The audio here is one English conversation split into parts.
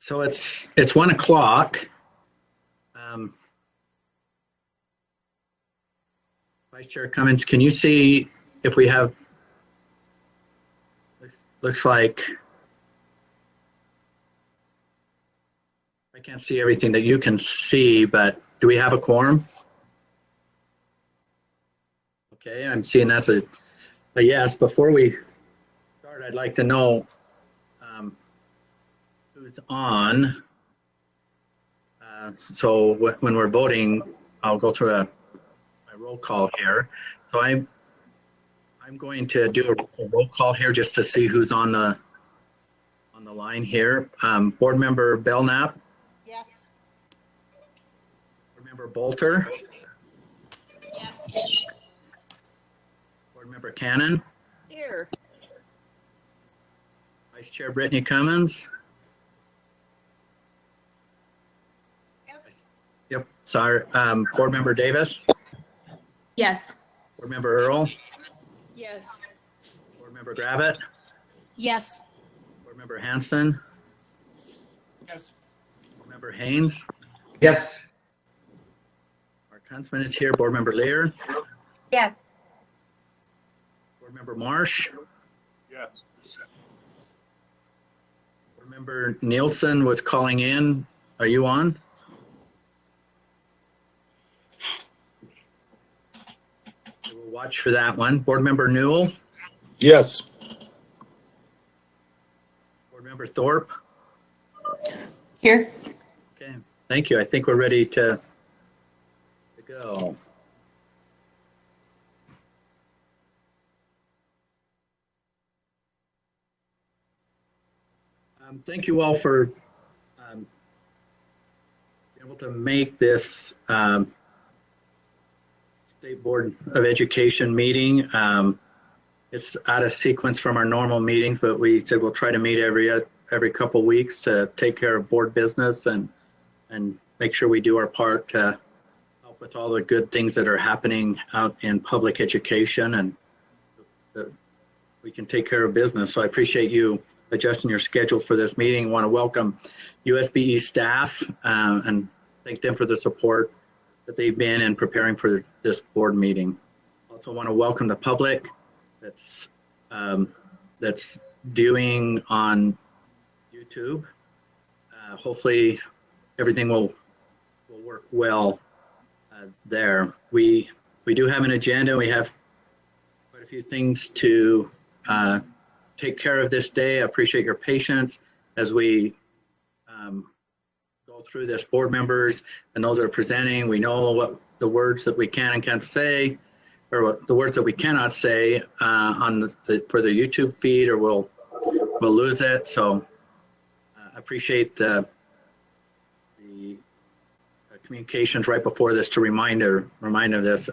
So it's 1 o'clock. Vice Chair Cummins, can you see if we have, looks like, I can't see everything that you can see, but do we have a quorum? Okay, I'm seeing that's a yes. Before we start, I'd like to know who's on. So when we're voting, I'll go through a roll call here. So I'm going to do a roll call here just to see who's on the line here. Board Member Belknap. Yes. Board Member Bolter. Yes. Board Member Cannon. Here. Vice Chair Brittany Cummins. Yep. Sorry. Board Member Davis. Yes. Board Member Earl. Yes. Board Member Gravitt. Yes. Board Member Hanson. Yes. Board Member Haynes. Yes. Mark Huntsman is here. Board Member Lear. Yes. Board Member Marsh. Yes. Board Member Nielsen was calling in. Are you on? We'll watch for that one. Board Member Newell. Yes. Board Member Thorpe. Here. Okay. Thank you. I think we're ready to go. Thank you all for being able to make this State Board of Education meeting. It's out of sequence from our normal meetings, but we said we'll try to meet every couple weeks to take care of board business and make sure we do our part to help with all the good things that are happening out in public education, and that we can take care of business. So I appreciate you adjusting your schedule for this meeting. I want to welcome USBE staff and thank them for the support that they've been in preparing for this board meeting. Also want to welcome the public that's viewing on YouTube. Hopefully everything will work well there. We do have an agenda. We have quite a few things to take care of this day. I appreciate your patience as we go through this. Board members and those that are presenting, we know what the words that we can and can't say, or what the words that we cannot say for the YouTube feed, or we'll lose it. So I appreciate the communications right before this to remind of this.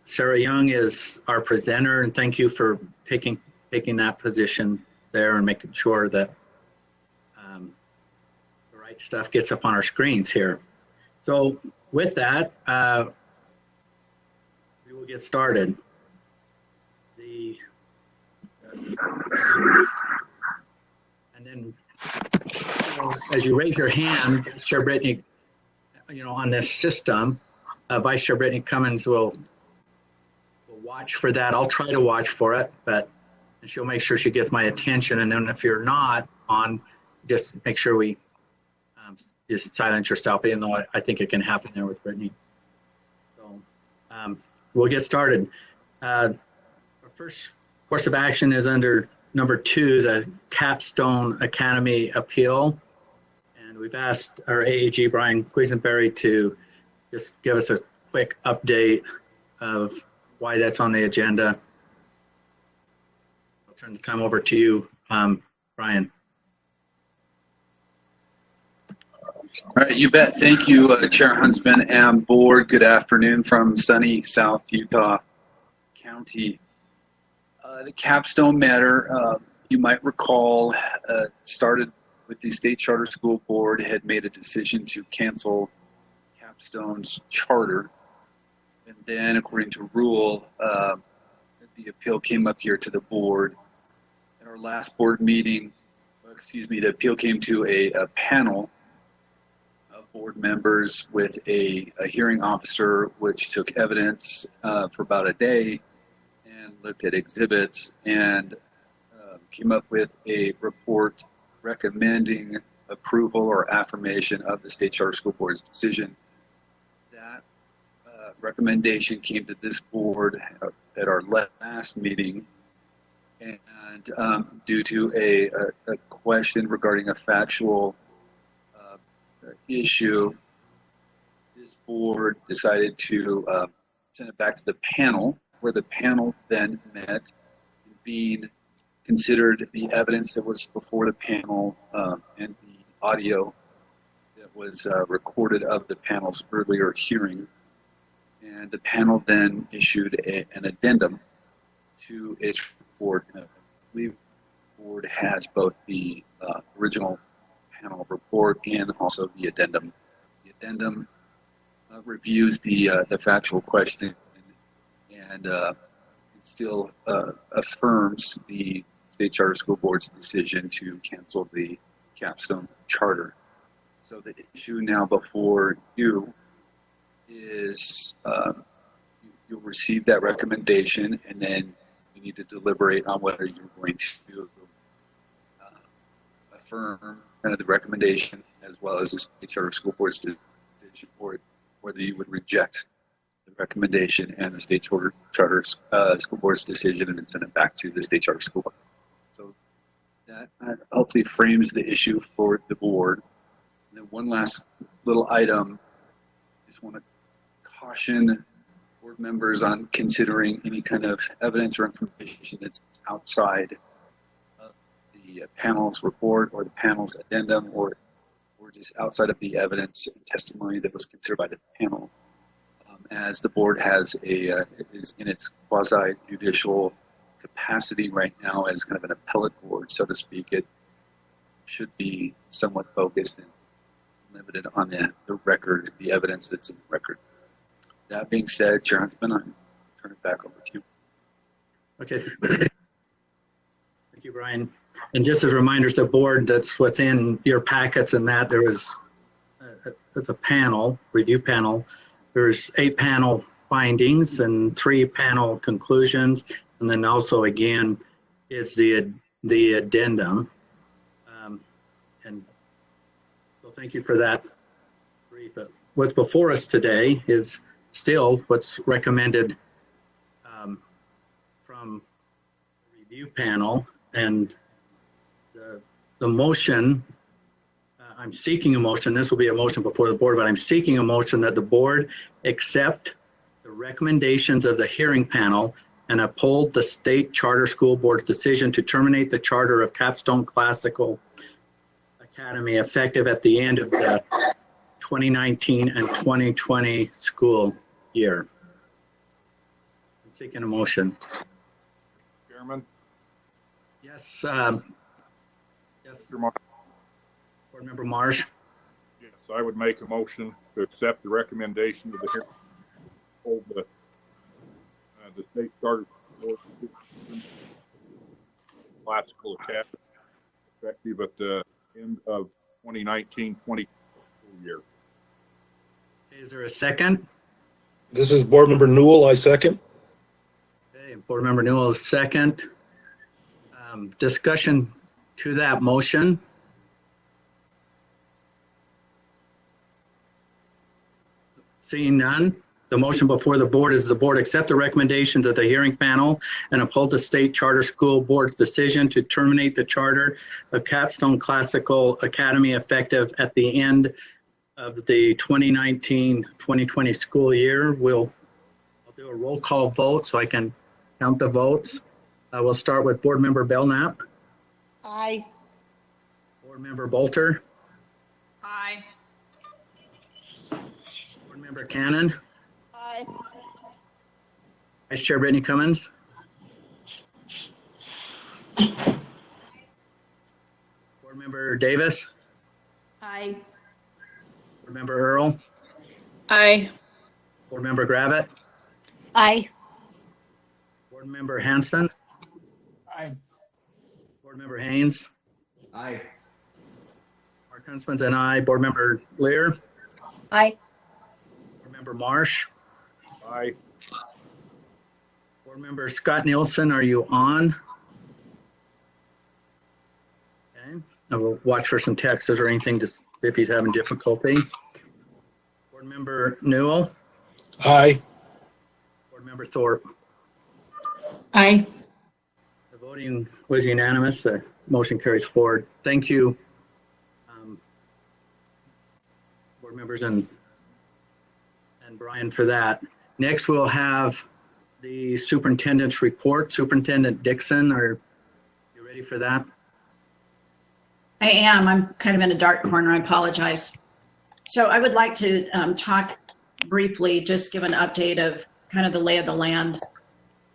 Sarah Young is our presenter, and thank you for taking that position there and making sure that the right stuff gets up on our screens here. So with that, we will get started. And then as you raise your hand, Chair Brittany, on this system, Vice Chair Brittany Cummins will watch for that. I'll try to watch for it, but she'll make sure she gets my attention. And then if you're not on, just make sure we just silence yourself, even though I think it can happen there with Brittany. So we'll get started. Our first course of action is under number 2, the Capstone Academy appeal. And we've asked our AAG, Brian Quisenberry, to just give us a quick update of why that's on the agenda. I'll turn the time over to you, Brian. All right, you bet. Thank you, Chair Huntsman and board. Good afternoon from sunny South Utah County. The capstone matter, you might recall, started with the State Charter School Board had made a decision to cancel Capstone's charter. And then, according to rule, the appeal came up here to the board. At our last board meeting, the appeal came to a panel of board members with a hearing officer, which took evidence for about a day and looked at exhibits and came up with a report recommending approval or affirmation of the State Charter School Board's decision. That recommendation came to this board at our last meeting, and due to a question regarding a factual issue, this board decided to send it back to the panel, where the panel then met, considered the evidence that was before the panel and the audio that was recorded of the panel's earlier hearing. And the panel then issued an addendum to its report. I believe the board has both the original panel report and also the addendum. The addendum reviews the factual question and still affirms the State Charter School Board's decision to cancel the Capstone Charter. So the issue now before you is you'll receive that recommendation, and then you need to deliberate on whether you're going to affirm kind of the recommendation as well as the State Charter School Board's decision, or whether you would reject the recommendation and the State Charter School Board's decision and then send it back to the State Charter School Board. So that hopefully frames the issue for the board. And then one last little item, I just want to caution board members on considering any kind of evidence or information that's outside of the panel's report or the panel's addendum, or just outside of the evidence and testimony that was considered by the panel. As the board is in its quasi-judicial capacity right now as kind of an appellate board, so to speak, it should be somewhat focused and limited on the record, the evidence that's in the record. That being said, Chair Huntsman, I'll turn it back over to you. Okay. Thank you, Brian. And just as reminders, the board that's within your packets and that there is a panel, review panel. There's 8 panel findings and 3 panel conclusions. And then also again is the addendum. And so thank you for that brief. But what's before us today is still what's recommended from the review panel, and the motion, I'm seeking a motion, this will be a motion before the board, but I'm seeking a motion that the board accept the recommendations of the hearing panel and uphold the State Charter School Board's decision to terminate the charter of Capstone Classical Academy effective at the end of the 2019 and 2020 school year. I'm seeking a motion. Chairman? Yes. Yes. Mr. Marsh? Board Member Marsh. Yes, I would make a motion to accept the recommendation of the hearing, hold the State Charter Board Classical Academy effective at the end of 2019-20 school year. Is there a second? This is Board Member Newell. I second. Okay, Board Member Newell is second. Discussion to that motion. Seeing none, the motion before the board is the board accept the recommendations of the hearing panel and uphold the State Charter School Board's decision to terminate the charter of Capstone Classical Academy effective at the end of the 2019-2020 school year. I'll do a roll call vote so I can count the votes. We'll start with Board Member Belknap. Aye. Board Member Bolter. Aye. Board Member Cannon. Aye. Vice Chair Brittany Cummins. Board Member Davis. Aye. Board Member Earl. Aye. Board Member Gravitt. Aye. Board Member Hanson. Aye. Board Member Haynes. Aye. Mark Huntsman's an aye. Board Member Lear, Aye. Board Member Marsh, Aye. Board Member Scott Nielsen, are you on? Okay, I will watch for some texts or anything to see if he's having difficulty. Board Member Newell, Aye. Board Member Thorpe. Aye. The voting was unanimous. The motion carries forward. Thank you, board members and Brian for that. Next, we'll have the superintendent's report. Superintendent Dixon, are you ready for that? I am. I'm kind of in a dark corner. I apologize. So I would like to talk briefly, just give an update of kind of the lay of the land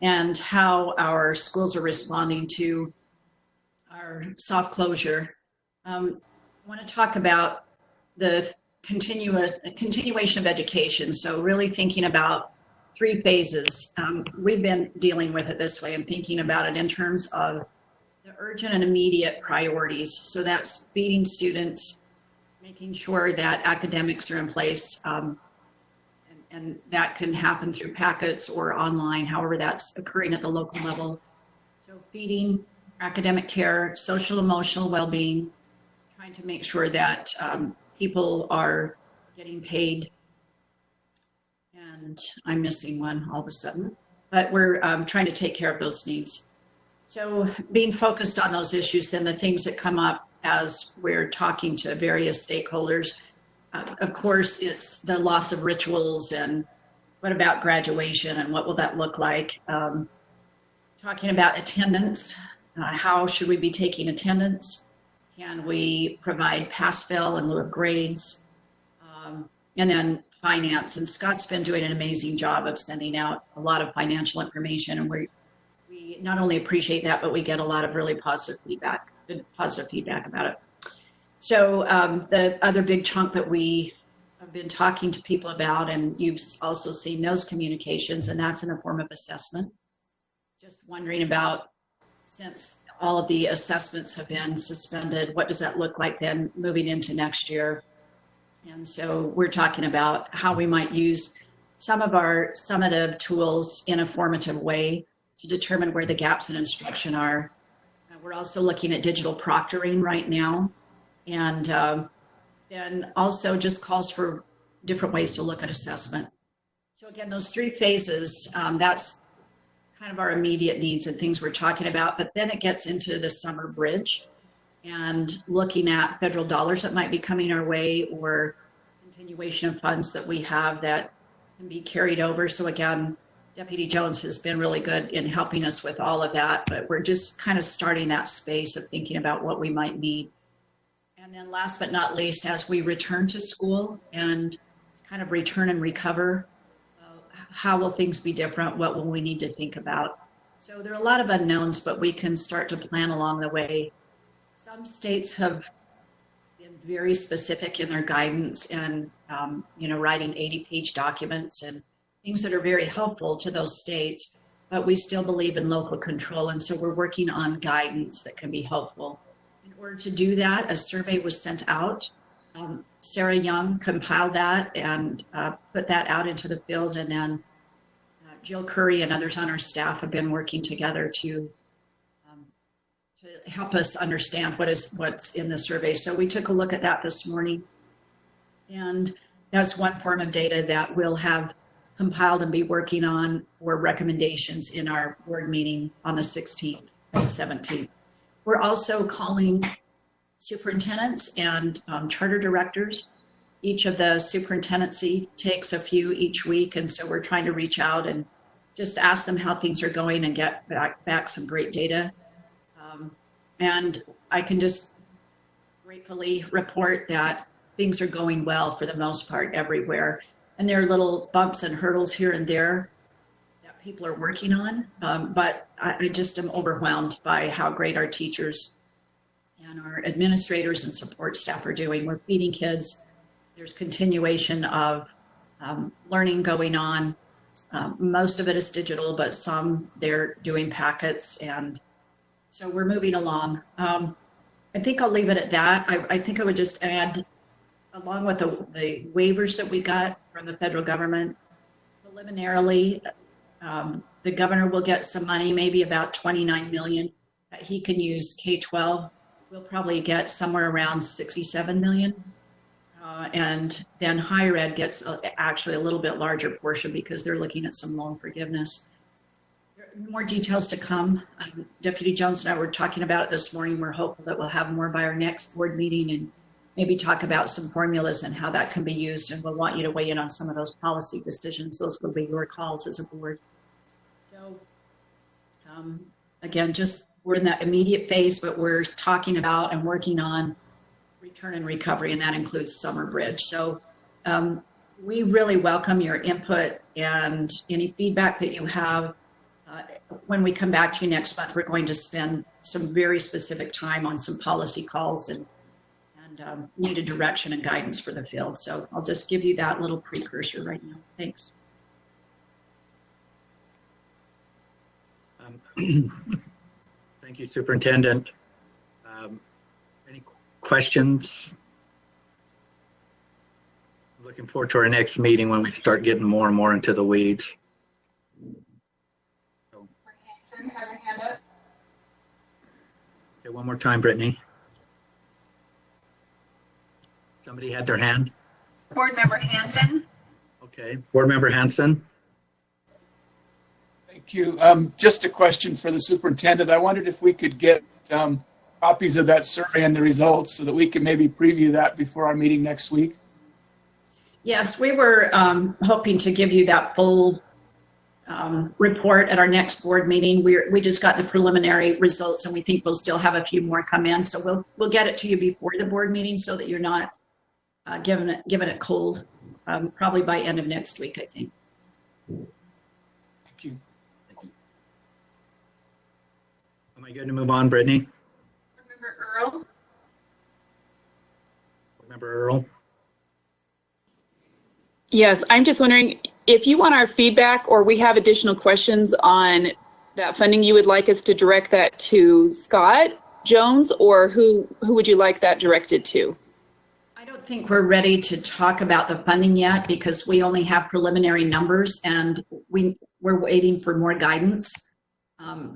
and how our schools are responding to our soft closure. I want to talk about the continuation of education. So really thinking about 3 phases. We've been dealing with it this way and thinking about it in terms of the urgent and immediate priorities. So that's feeding students, making sure that academics are in place, and that can happen through packets or online, however that's occurring at the local level. So feeding, academic care, social emotional well-being, trying to make sure that people are getting paid. And I'm missing one all of a sudden, but we're trying to take care of those needs. So being focused on those issues, then the things that come up as we're talking to various stakeholders, of course, it's the loss of rituals and what about graduation and what will that look like? Talking about attendance, how should we be taking attendance? Can we provide pass-fail in lieu of grades? And then finance, and Scott's been doing an amazing job of sending out a lot of financial information, and we not only appreciate that, but we get a lot of really positive feedback, good positive feedback about it. So the other big chunk that we have been talking to people about, and you've also seen those communications, and that's in the form of assessment. Just wondering about, since all of the assessments have been suspended, what does that look like then moving into next year? And so we're talking about how we might use some of our summative tools in a formative way to determine where the gaps in instruction are. We're also looking at digital proctoring right now. And then also just calls for different ways to look at assessment. So again, those 3 phases, that's kind of our immediate needs and things we're talking about, but then it gets into the summer bridge and looking at federal dollars that might be coming our way or continuation of funds that we have that can be carried over. So again, Deputy Jones has been really good in helping us with all of that, but we're just kind of starting that space of thinking about what we might need. And then last but not least, as we return to school and kind of return and recover, how will things be different? What will we need to think about? So there are a lot of unknowns, but we can start to plan along the way. Some states have been very specific in their guidance and, writing 80-page documents and things that are very helpful to those states, but we still believe in local control. And so we're working on guidance that can be helpful. In order to do that, a survey was sent out. Sarah Young compiled that and put that out into the field. And then Jill Curry and others on our staff have been working together to help us understand what's in the survey. So we took a look at that this morning. And that's one form of data that we'll have compiled and be working on for recommendations in our board meeting on the 16th and 17th. We're also calling superintendents and charter directors. Each of the superintendency takes a few each week, and so we're trying to reach out and just ask them how things are going and get back some great data. And I can just gratefully report that things are going well for the most part everywhere. And there are little bumps and hurdles here and there that people are working on, but I just am overwhelmed by how great our teachers and our administrators and support staff are doing. We're feeding kids. There's continuation of learning going on. Most of it is digital, but some they're doing packets, and so we're moving along. I think I'll leave it at that. I think I would just add, along with the waivers that we got from the federal government, preliminarily, the governor will get some money, maybe about $29 million that he can use K-12. We'll probably get somewhere around $67 million. And then higher ed gets actually a little bit larger portion because they're looking at some loan forgiveness. There are more details to come. Deputy Jones and I were talking about it this morning. We're hopeful that we'll have more by our next board meeting and maybe talk about some formulas and how that can be used. And we'll want you to weigh in on some of those policy decisions. Those will be your calls as a board. So again, just we're in that immediate phase, but we're talking about and working on return and recovery, and that includes Summer Bridge. So we really welcome your input and any feedback that you have. When we come back to you next month, we're going to spend some very specific time on some policy calls and needed direction and guidance for the field. So I'll just give you that little precursor right now. Thanks. Thank you, Superintendent. Any questions? Looking forward to our next meeting when we start getting more and more into the weeds. Hanson has a hand up. Okay, one more time, Brittany. Somebody had their hand? Board Member Hanson. Okay, Board Member Hanson. Thank you. Just a question for the superintendent. I wondered if we could get copies of that survey and the results so that we can maybe preview that before our meeting next week. Yes, we were hoping to give you that full report at our next board meeting. We just got the preliminary results, and we think we'll still have a few more come in. So we'll get it to you before the board meeting so that you're not given it cold. Probably by end of next week, I think. Thank you. Am I good to move on, Brittany? Board Member Earl. Board Member Earl. Yes, I'm just wondering if you want our feedback or we have additional questions on that funding, you would like us to direct that to Scott Jones, or who would you like that directed to? I don't think we're ready to talk about the funding yet because we only have preliminary numbers, and we're waiting for more guidance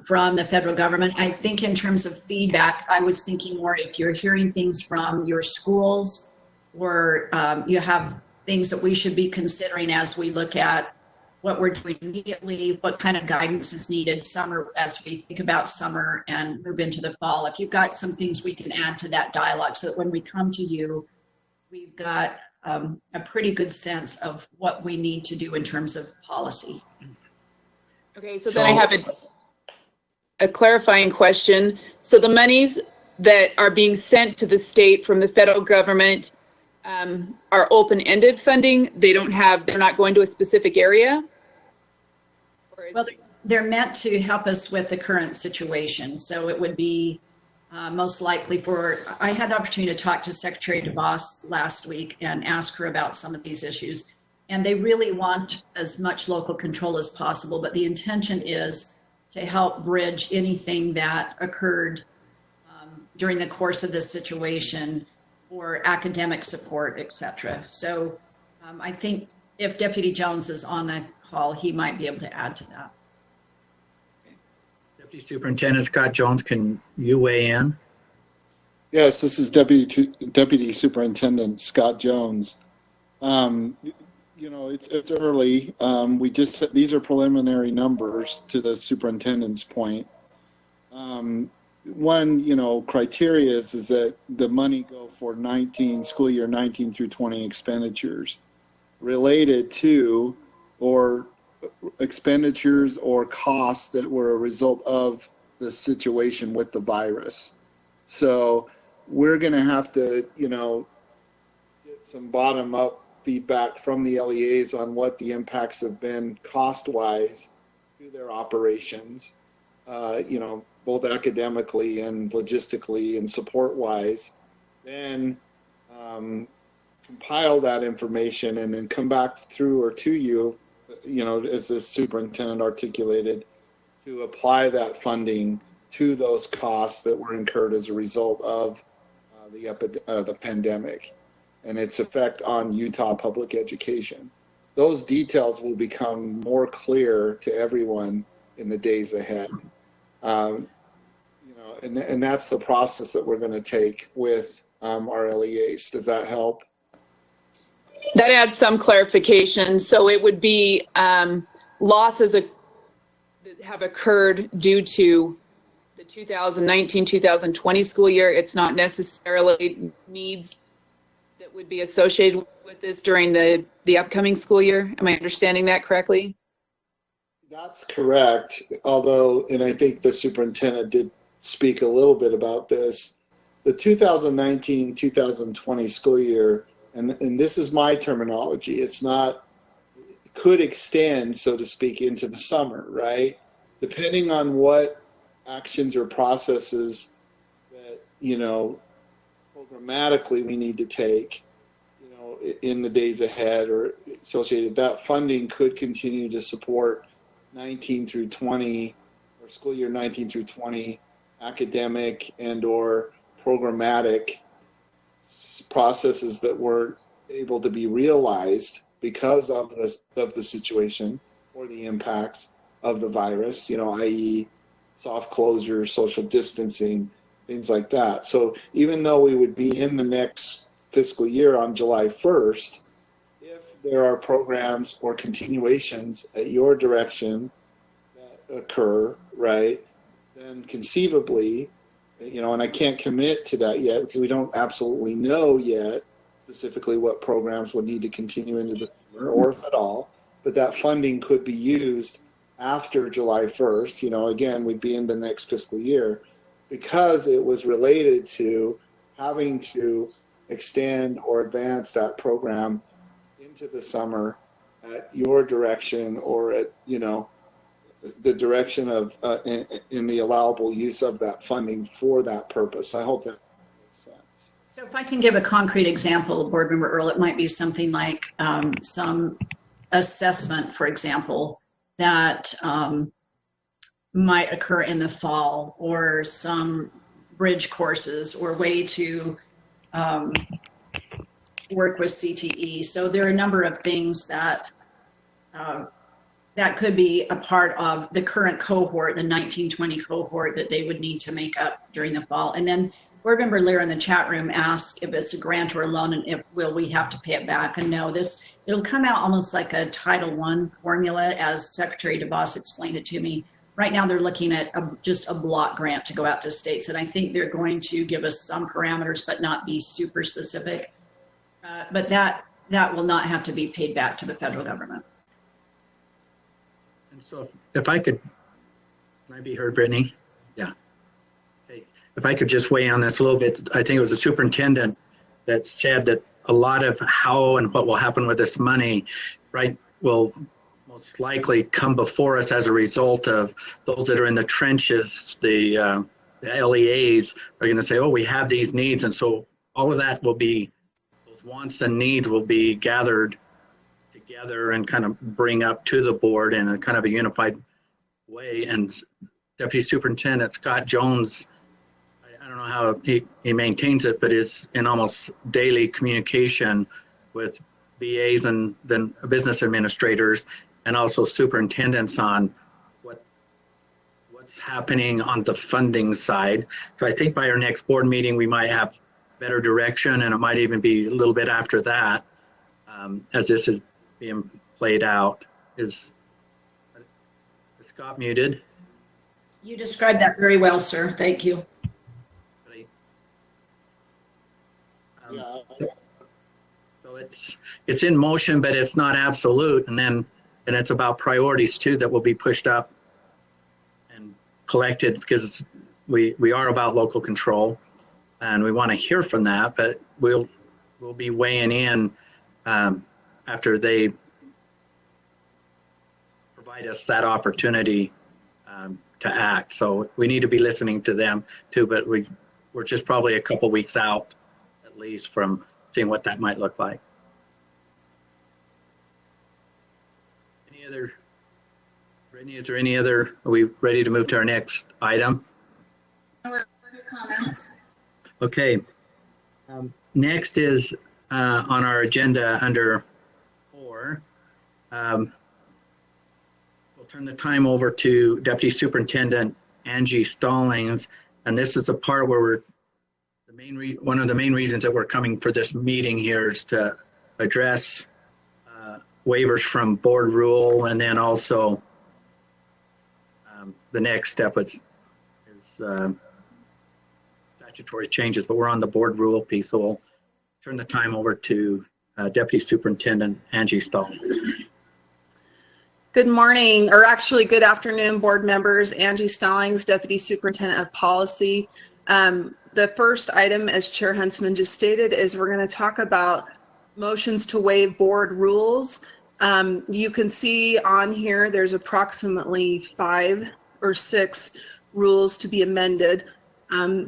from the federal government. I think in terms of feedback, I was thinking more if you're hearing things from your schools or you have things that we should be considering as we look at what we're doing immediately, what kind of guidance is needed summer as we think about summer and move into the fall. If you've got some things we can add to that dialogue so that when we come to you, we've got a pretty good sense of what we need to do in terms of policy. Okay, so then I have a clarifying question. So the monies that are being sent to the state from the federal government are open-ended funding. They're not going to a specific area? Well, they're meant to help us with the current situation. So it would be most likely I had the opportunity to talk to Secretary DeVos last week and ask her about some of these issues. And they really want as much local control as possible, but the intention is to help bridge anything that occurred during the course of this situation, or academic support, et cetera. So I think if Deputy Jones is on the call, he might be able to add to that. Deputy Superintendent Scott Jones, can you weigh in? Yes, this is Deputy Superintendent Scott Jones. It's early. These are preliminary numbers to the superintendent's point. One, criteria is that the money go for school year 19 through 20 expenditures related to or expenditures or costs that were a result of the situation with the virus. So we're going to have to, get some bottom-up feedback from the LEAs on what the impacts have been cost-wise to their operations, both academically and logistically and support-wise, then compile that information and then come back through or to you, as the superintendent articulated, to apply that funding to those costs that were incurred as a result of the pandemic and its effect on Utah public education. Those details will become more clear to everyone in the days ahead. And that's the process that we're going to take with our LEAs. Does that help? That adds some clarification. So it would be losses that have occurred due to the 2019-2020 school year. It's not necessarily needs that would be associated with this during the upcoming school year. Am I understanding that correctly? That's correct. Although, and I think the superintendent did speak a little bit about this, the 2019-2020 school year, and this is my terminology, it's not, it could extend, so to speak, into the summer, right? Depending on what actions or processes that, programmatically we need to take, in the days ahead or associated, that funding could continue to support 19 through 20 or school year 19 through 20 academic and or programmatic processes that weren't able to be realized because of the situation or the impacts of the virus, i.e. soft closure, social distancing, things like that. So even though we would be in the next fiscal year on July 1st, if there are programs or continuations at your direction that occur, right, then conceivably, and I can't commit to that yet because we don't absolutely know yet specifically what programs would need to continue into the summer or if at all, but that funding could be used after July 1st. Again, we'd be in the next fiscal year because it was related to having to extend or advance that program into the summer at your direction or at, the direction of in the allowable use of that funding for that purpose. I hope that makes sense. So if I can give a concrete example, Board Member Earl, it might be something like some assessment, for example, that might occur in the fall, or some bridge courses or way to work with CTE. So there are a number of things that that could be a part of the current cohort, the 1920 cohort, that they would need to make up during the fall. And then Board Member Lear in the chat room asked if it's a grant or a loan and if will we have to pay it back. And no, it'll come out almost like a Title I formula, as Secretary DeVos explained it to me. Right now they're looking at just a block grant to go out to states, and I think they're going to give us some parameters but not be super specific. But that will not have to be paid back to the federal government. And so if I could, can I be heard, Brittany? Yeah. Okay. If I could just weigh on this a little bit, I think it was the superintendent that said that a lot of how and what will happen with this money, right, will most likely come before us as a result of those that are in the trenches. The LEAs are going to say, oh, we have these needs. And so all of that will be, those wants and needs will be gathered together and kind of bring up to the board in a kind of a unified way. And Deputy Superintendent Scott Jones, I don't know how he maintains it, but is in almost daily communication with BAs and then business administrators and also superintendents on what's happening on the funding side. So I think by our next board meeting, we might have better direction, and it might even be a little bit after that as this is being played out. Is Scott muted? You described that very well, sir. Thank you. So it's in motion, but it's not absolute, and it's about priorities too that will be pushed up and collected, because we are about local control, and we want to hear from that, but we'll be weighing in after they provide us that opportunity to act. So we need to be listening to them too, but we're just probably a couple weeks out at least from seeing what that might look like. Any other, Brittany, is there any other, are we ready to move to our next item? No further comments. Okay. Next is on our agenda under 4. We'll turn the time over to Deputy Superintendent Angie Stallings, and this is the part where we're one of the main reasons that we're coming for this meeting here is to address waivers from board rule, and then also the next step is statutory changes, but we're on the board rule piece, so we'll turn the time over to Deputy Superintendent Angie Stallings. Good morning, or actually good afternoon, board members. Angie Stallings, Deputy Superintendent of Policy. The first item, as Chair Huntsman just stated, is we're going to talk about motions to waive board rules. You can see on here there's approximately 5 or 6 rules to be amended.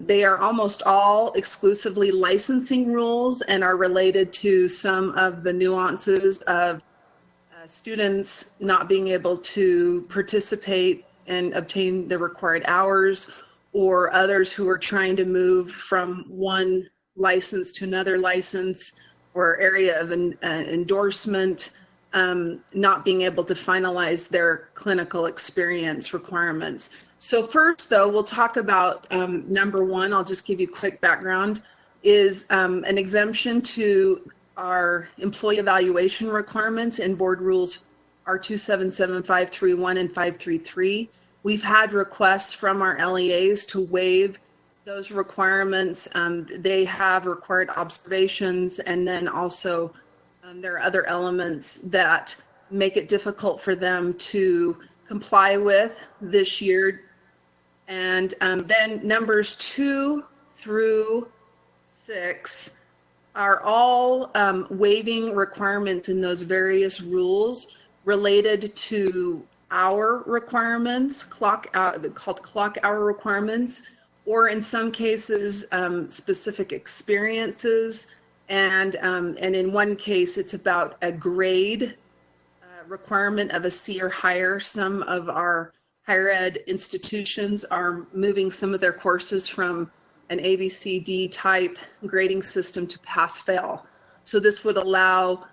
They are almost all exclusively licensing rules and are related to some of the nuances of students not being able to participate and obtain the required hours, or others who are trying to move from one license to another license or area of endorsement, not being able to finalize their clinical experience requirements. So first, though, we'll talk about number 1. I'll just give you a quick background, is an exemption to our employee evaluation requirements in board rules R277, 531, and 533. We've had requests from our LEAs to waive those requirements. They have required observations, and then also there are other elements that make it difficult for them to comply with this year. And then numbers 2 through 6 are all waiving requirements in those various rules related to hour requirements, called clock hour requirements, or in some cases specific experiences, and in one case it's about a grade requirement of a C or higher. Some of our higher ed institutions are moving some of their courses from an ABCD type grading system to pass-fail. So this would allow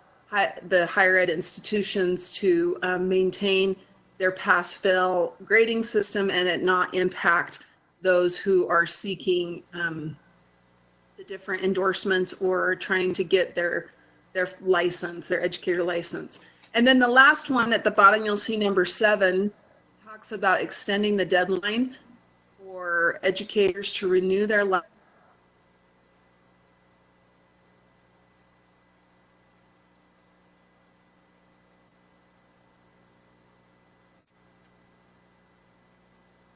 the higher ed institutions to maintain their pass-fail grading system and it not impact those who are seeking the different endorsements or trying to get their license, their educator license. And then the last one at the bottom, you'll see number 7, talks about extending the deadline for educators to renew their license.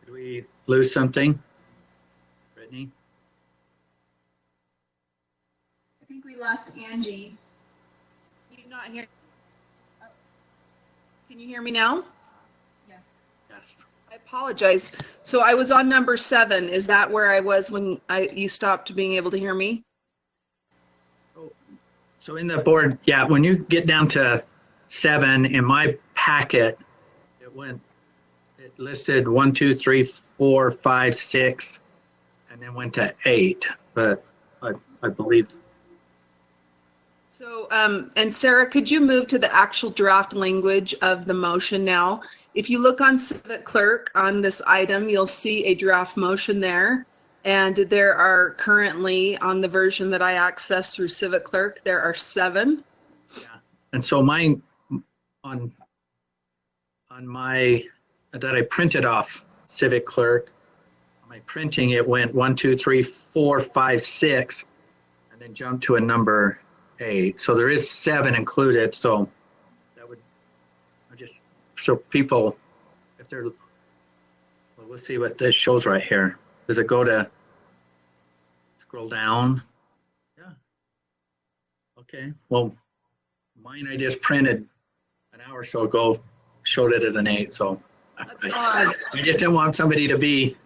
Did we lose something? Brittany? I think we lost Angie. Can you not hear? Can you hear me now? Yes. Yes. I apologize. So I was on number 7. Is that where I was when you stopped being able to hear me? So in the board, yeah, when you get down to 7 in my packet, it listed 1, 2, 3, 4, 5, 6, and then went to 8. But I believe. So, and Sarah, could you move to the actual draft language of the motion now? If you look on Civic Clerk on this item, you'll see a draft motion there. And there are currently, on the version that I access through Civic Clerk, there are 7. Yeah. And so mine on my, that I printed off Civic Clerk, on my printing, it went 1, 2, 3, 4, 5, 6, and then jumped to a number 8. So there is 7 included. So that would just, so people, if they're, well, let's see what this shows right here. Does it go to, scroll down? Yeah. Okay. Well, mine I just printed an hour or so ago, showed it as an 8. So I just didn't want somebody to be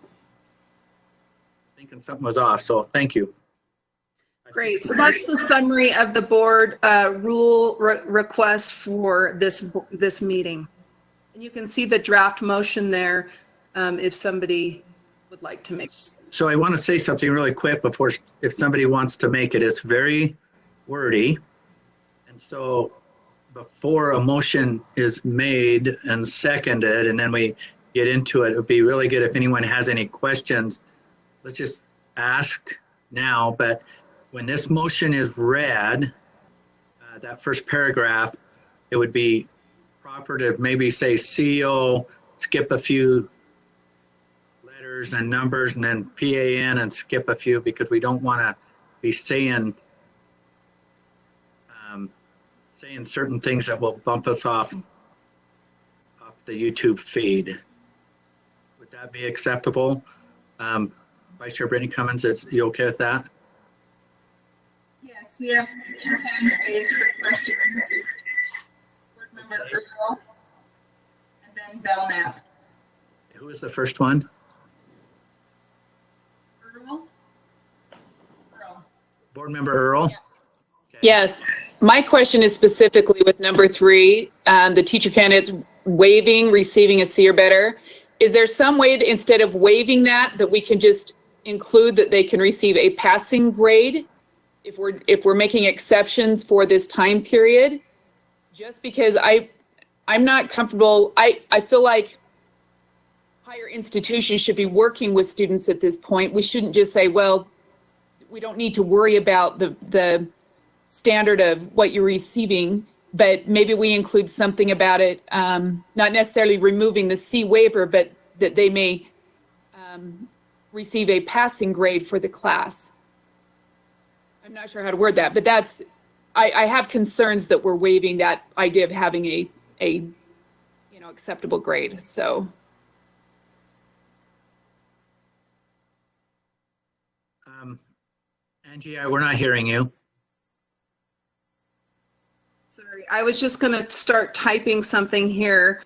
thinking something was off. So thank you. Great. So that's the summary of the board rule request for this meeting. And you can see the draft motion there if somebody would like to make. So I want to say something really quick before, if somebody wants to make it. It's very wordy. And so before a motion is made and seconded, and then we get into it, it would be really good if anyone has any questions. Let's just ask now. But when this motion is read, that first paragraph, it would be proper to maybe say CO, skip a few letters and numbers, and then PAN and skip a few, because we don't want to be saying certain things that will bump us off the YouTube feed. Would that be acceptable? Vice Chair Brittany Cummins, is you okay with that? Yes, we have 2 hands raised for questions. Board Member Earl, and then Belknap. Who was the first one? Earl? Board Member Earl? Yeah. Okay. Yes. My question is specifically with number 3, the teacher candidates waiving receiving a C or better. Is there some way that instead of waiving that we can just include that they can receive a passing grade if we're making exceptions for this time period? Just because I'm not comfortable. I feel like higher institutions should be working with students at this point. We shouldn't just say, well, we don't need to worry about the standard of what you're receiving, but maybe we include something about it, not necessarily removing the C waiver, but that they may receive a passing grade for the class. I'm not sure how to word that, but I have concerns that we're waiving that idea of having a acceptable grade. So. Angie, we're not hearing you. Sorry, I was just going to start typing something here.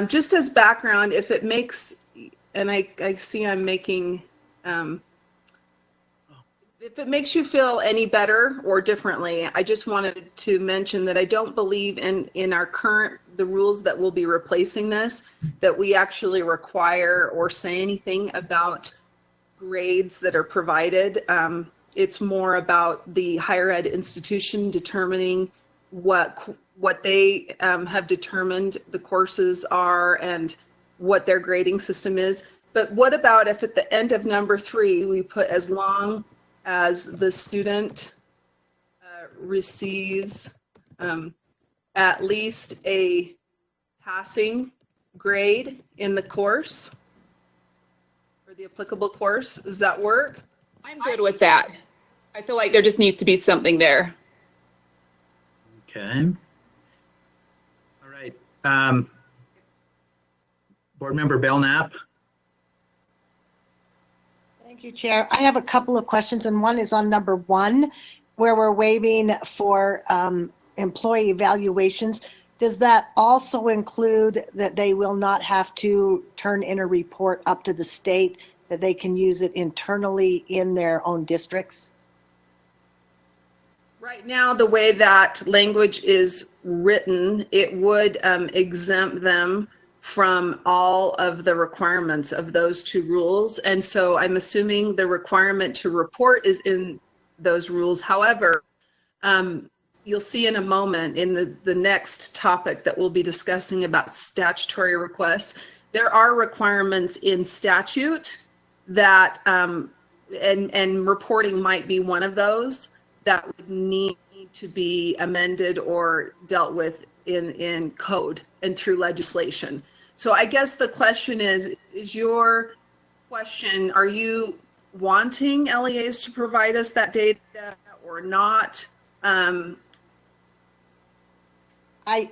Just as background, if it makes, and I see I'm making, if it makes you feel any better or differently, I just wanted to mention that I don't believe in our current, the rules that will be replacing this, that we actually require or say anything about grades that are provided. It's more about the higher ed institution determining what they have determined the courses are and what their grading system is. But what about if at the end of number 3 we put as long as the student receives at least a passing grade in the course or the applicable course? Does that work? I'm good with that. I feel like there just needs to be something there. Okay. All right. Board Member Belknap. Thank you, Chair. I have a couple of questions, and one is on number 1, where we're waiving for employee evaluations. Does that also include that they will not have to turn in a report up to the state, that they can use it internally in their own districts? Right now, the way that language is written, it would exempt them from all of the requirements of those 2 rules. And so I'm assuming the requirement to report is in those rules. However, you'll see in a moment in the next topic that we'll be discussing about statutory requests, there are requirements in statute that, and reporting might be one of those, that would need to be amended or dealt with in code and through legislation. So I guess the question is your question, are you wanting LEAs to provide us that data or not? I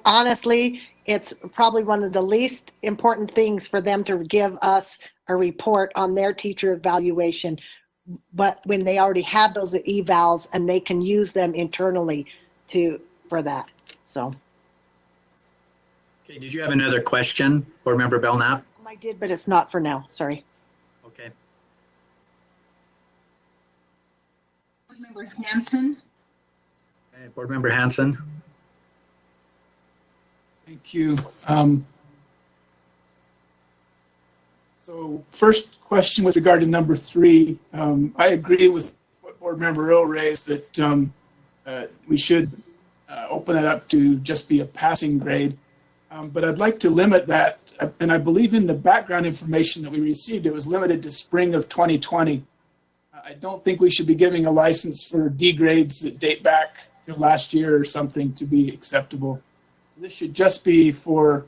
honestly, it's probably one of the least important things for them to give us a report on their teacher evaluation, but when they already have those evals and they can use them internally for that. So. Okay, did you have another question, Board Member Belknap? I did, but it's not for now. Sorry. Okay. Board Member Hanson. Okay, Board Member Hanson. Thank you. So first question with regard to number 3, I agree with what Board Member Earl raised that we should open it up to just be a passing grade. But I'd like to limit that, and I believe in the background information that we received, it was limited to spring of 2020. I don't think we should be giving a license for D grades that date back to last year or something to be acceptable. This should just be for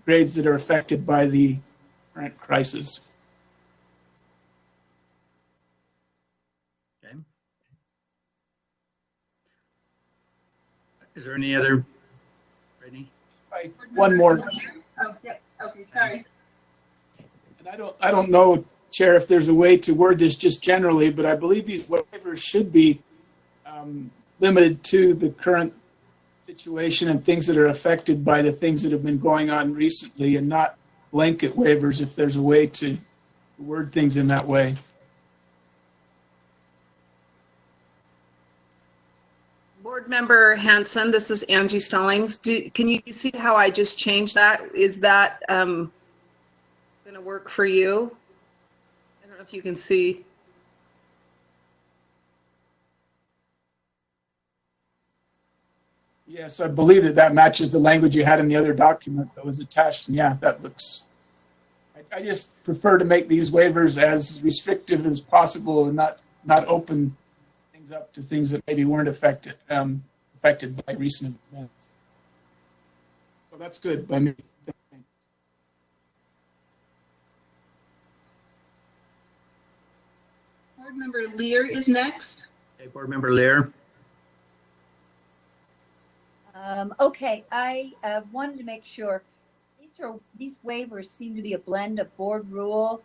grades that are affected by the current crisis. Okay. Is there any other? Brittany? One more. Oh, yeah. Okay, sorry. And I don't know, Chair, if there's a way to word this just generally, but I believe these waivers should be limited to the current situation and things that are affected by the things that have been going on recently, and not blanket waivers if there's a way to word things in that way. Board Member Hanson, this is Angie Stallings. Can you see how I just changed that? Is that going to work for you? I don't know if you can see. Yes, I believe that matches the language you had in the other document that was attached. And yeah, that looks, I just prefer to make these waivers as restrictive as possible and not open things up to things that maybe weren't affected by recent events. So that's good by me. Board Member Lear is next. Okay, Board Member Lear. Okay, I wanted to make sure these waivers seem to be a blend of board rule,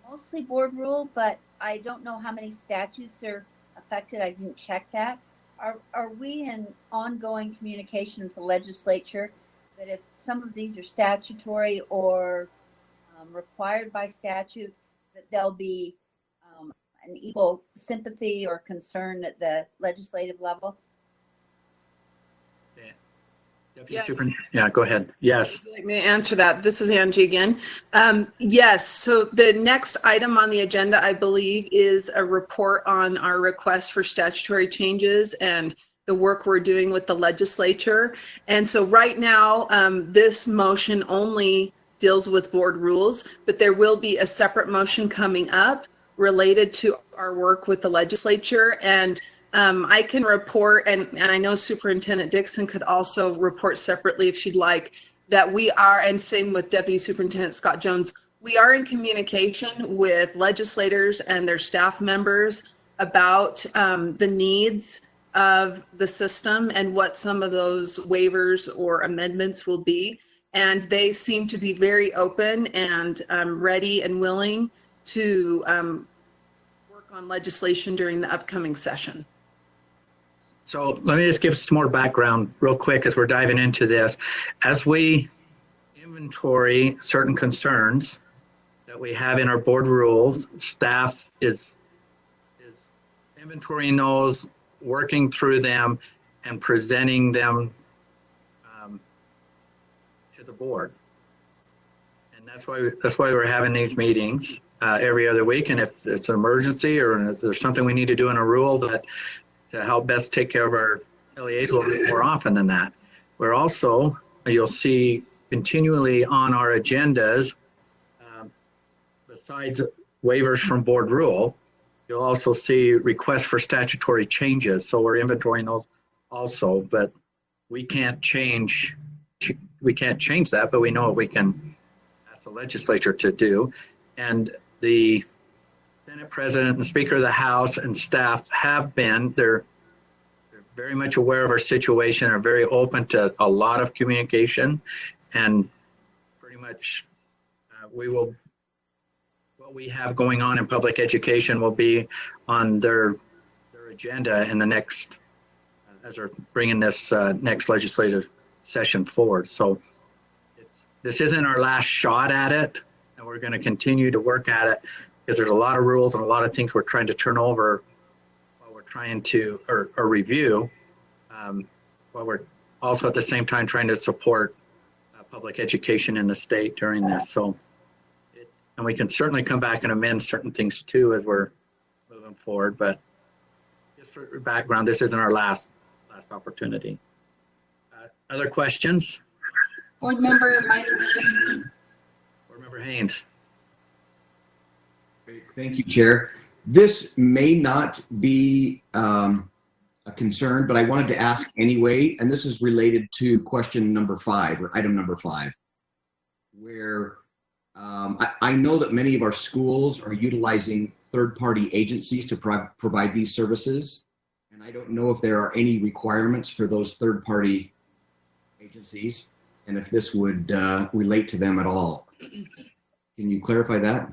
mostly board rule, but I don't know how many statutes are affected. I didn't check that. Are we in ongoing communication with the legislature that if some of these are statutory or required by statute, that there'll be an equal sympathy or concern at the legislative level? Deputy Superintendent, yeah, go ahead. Yes. Would you like me to answer that? This is Angie again. Yes, so the next item on the agenda, I believe, is a report on our request for statutory changes and the work we're doing with the legislature. And so right now, this motion only deals with board rules, but there will be a separate motion coming up related to our work with the legislature. And I can report, and I know Superintendent Dixon could also report separately if she'd like, that we are, and same with Deputy Superintendent Scott Jones, we are in communication with legislators and their staff members about the needs of the system and what some of those waivers or amendments will be. And they seem to be very open and ready and willing to work on legislation during the upcoming session. So let me just give some more background real quick as we're diving into this. As we inventory certain concerns that we have in our board rules, staff is inventorying those, working through them, and presenting them to the board. And that's why we're having these meetings every other week. And if it's an emergency or if there's something we need to do in a rule that to help best take care of our LEAs, will be more often than that. We're also, you'll see continually on our agendas, besides waivers from board rule, you'll also see requests for statutory changes. So we're inventorying those also, but we can't change that, but we know what we can ask the legislature to do. And the Senate President and Speaker of the House and staff have been, they're very much aware of our situation, are very open to a lot of communication, and pretty much what we have going on in public education will be on their agenda in the next, as we're bringing this next legislative session forward. So this isn't our last shot at it, and we're going to continue to work at it, because there's a lot of rules and a lot of things we're trying to turn over while we're trying to, or review, while we're also at the same time trying to support public education in the state during this. So And we can certainly come back and amend certain things too as we're moving forward. But just for background, this isn't our last opportunity. Other questions? Board Member Mike. Board Member Haynes. Great. Thank you, Chair. This may not be a concern, but I wanted to ask anyway, and this is related to question number 5 or item number 5, where I know that many of our schools are utilizing third-party agencies to provide these services, and I don't know if there are any requirements for those third-party agencies, and if this would relate to them at all. Can you clarify that?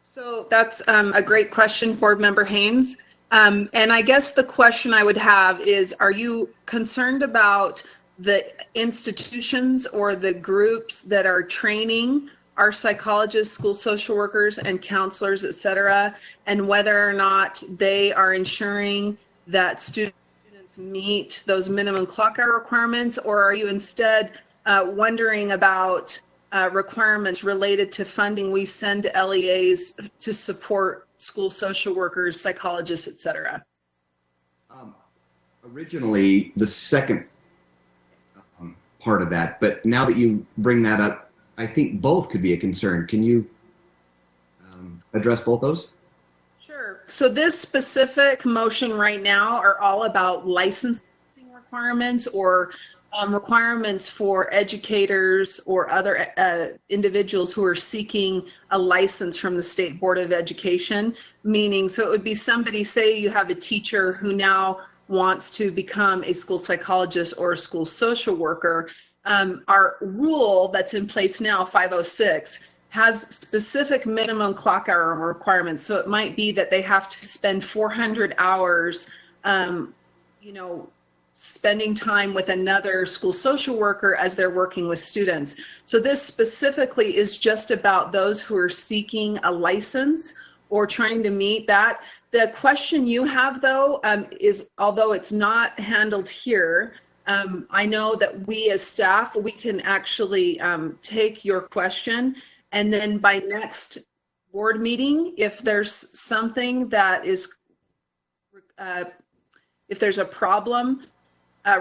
So that's a great question, Board Member Haynes. And I guess the question I would have is, are you concerned about the institutions or the groups that are training our psychologists, school social workers, and counselors, et cetera, and whether or not they are ensuring that students meet those minimum clock hour requirements, or are you instead wondering about requirements related to funding we send to LEAs to support school social workers, psychologists, et cetera? Originally, the second part of that, but now that you bring that up, I think both could be a concern. Can you address both those? Sure. So this specific motion right now are all about licensing requirements or requirements for educators or other individuals who are seeking a license from the State Board of Education, meaning, so it would be somebody, say you have a teacher who now wants to become a school psychologist or a school social worker. Our rule that's in place now, 506, has specific minimum clock hour requirements. So it might be that they have to spend 400 hours, spending time with another school social worker as they're working with students. So this specifically is just about those who are seeking a license or trying to meet that. The question you have, though, is, although it's not handled here, I know that we as staff, we can actually take your question, and then by next board meeting, if there's something that is, if there's a problem